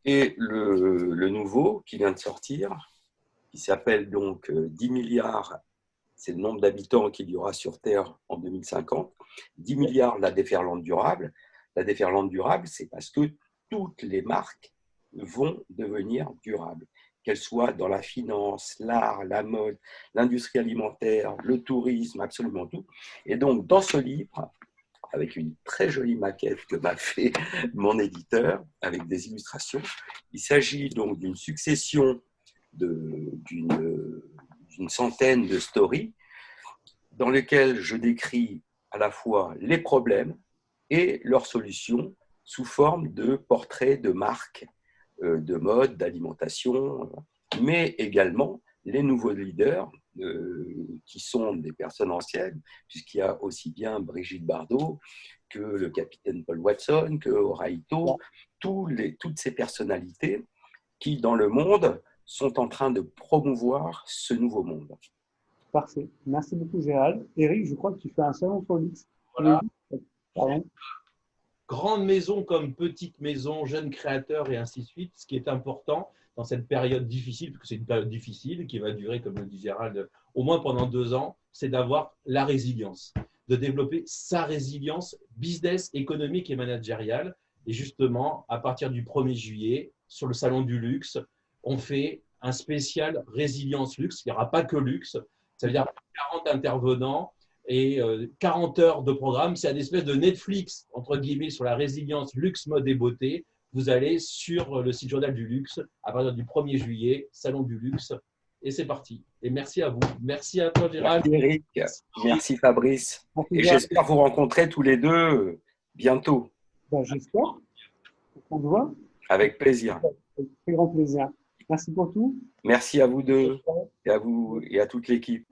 Et le nouveau qui vient de sortir, qui s'appelle donc 10 milliards, c'est le nombre d'habitants qu'il y aura sur Terre en 2050, 10 milliards la déferlante durable. La déferlante durable, c'est parce que toutes les marques vont devenir durables, qu'elles soient dans la finance, l'art, la mode, l'industrie alimentaire, le tourisme, absolument tout. Et donc, dans ce livre, avec une très jolie maquette que m'a fait mon éditeur, avec des illustrations, il s'agit donc d'une succession d'une centaine de stories dans lesquelles je décris à la fois les problèmes et leurs solutions sous forme de portraits de marques de mode, d'alimentation, mais également les nouveaux leaders qui sont des personnes anciennes, puisqu'il y a aussi bien Brigitte Bardot que le capitaine Paul Watson, que Horaïto, toutes ces personnalités qui, dans le monde, sont en train de promouvoir ce nouveau monde. Parfait. Merci beaucoup, Gérald. Eric, je crois que tu fais un salon sur l'X. Voilà. Pardon. Grande maison comme petite maison, jeunes créateurs et ainsi de suite. Ce qui est important dans cette période difficile, parce que c'est une période difficile qui va durer, comme le dit Gérald, au moins pendant 2 ans, c'est d'avoir la résilience, de développer sa résilience business, économique et managériale. Et justement, à partir du 1er juillet, sur le salon du luxe, on fait un spécial résilience luxe. Il n'y aura pas que luxe. Ça veut dire 40 intervenants et 40 heures de programme. C'est une espèce de Netflix, entre guillemets, sur la résilience luxe, mode et beauté. Vous allez sur le site Journal du Luxe à partir du 1er juillet, Salon du Luxe. Et c'est parti. Et merci à vous. Merci à toi, Gérald. Merci, Eric. Merci, Fabrice. Et j'espère vous rencontrer tous les deux bientôt. Ben, j'espère. On se voit. Avec plaisir. Avec très grand plaisir. Merci pour tout. Merci à vous deux et à toute l'équipe.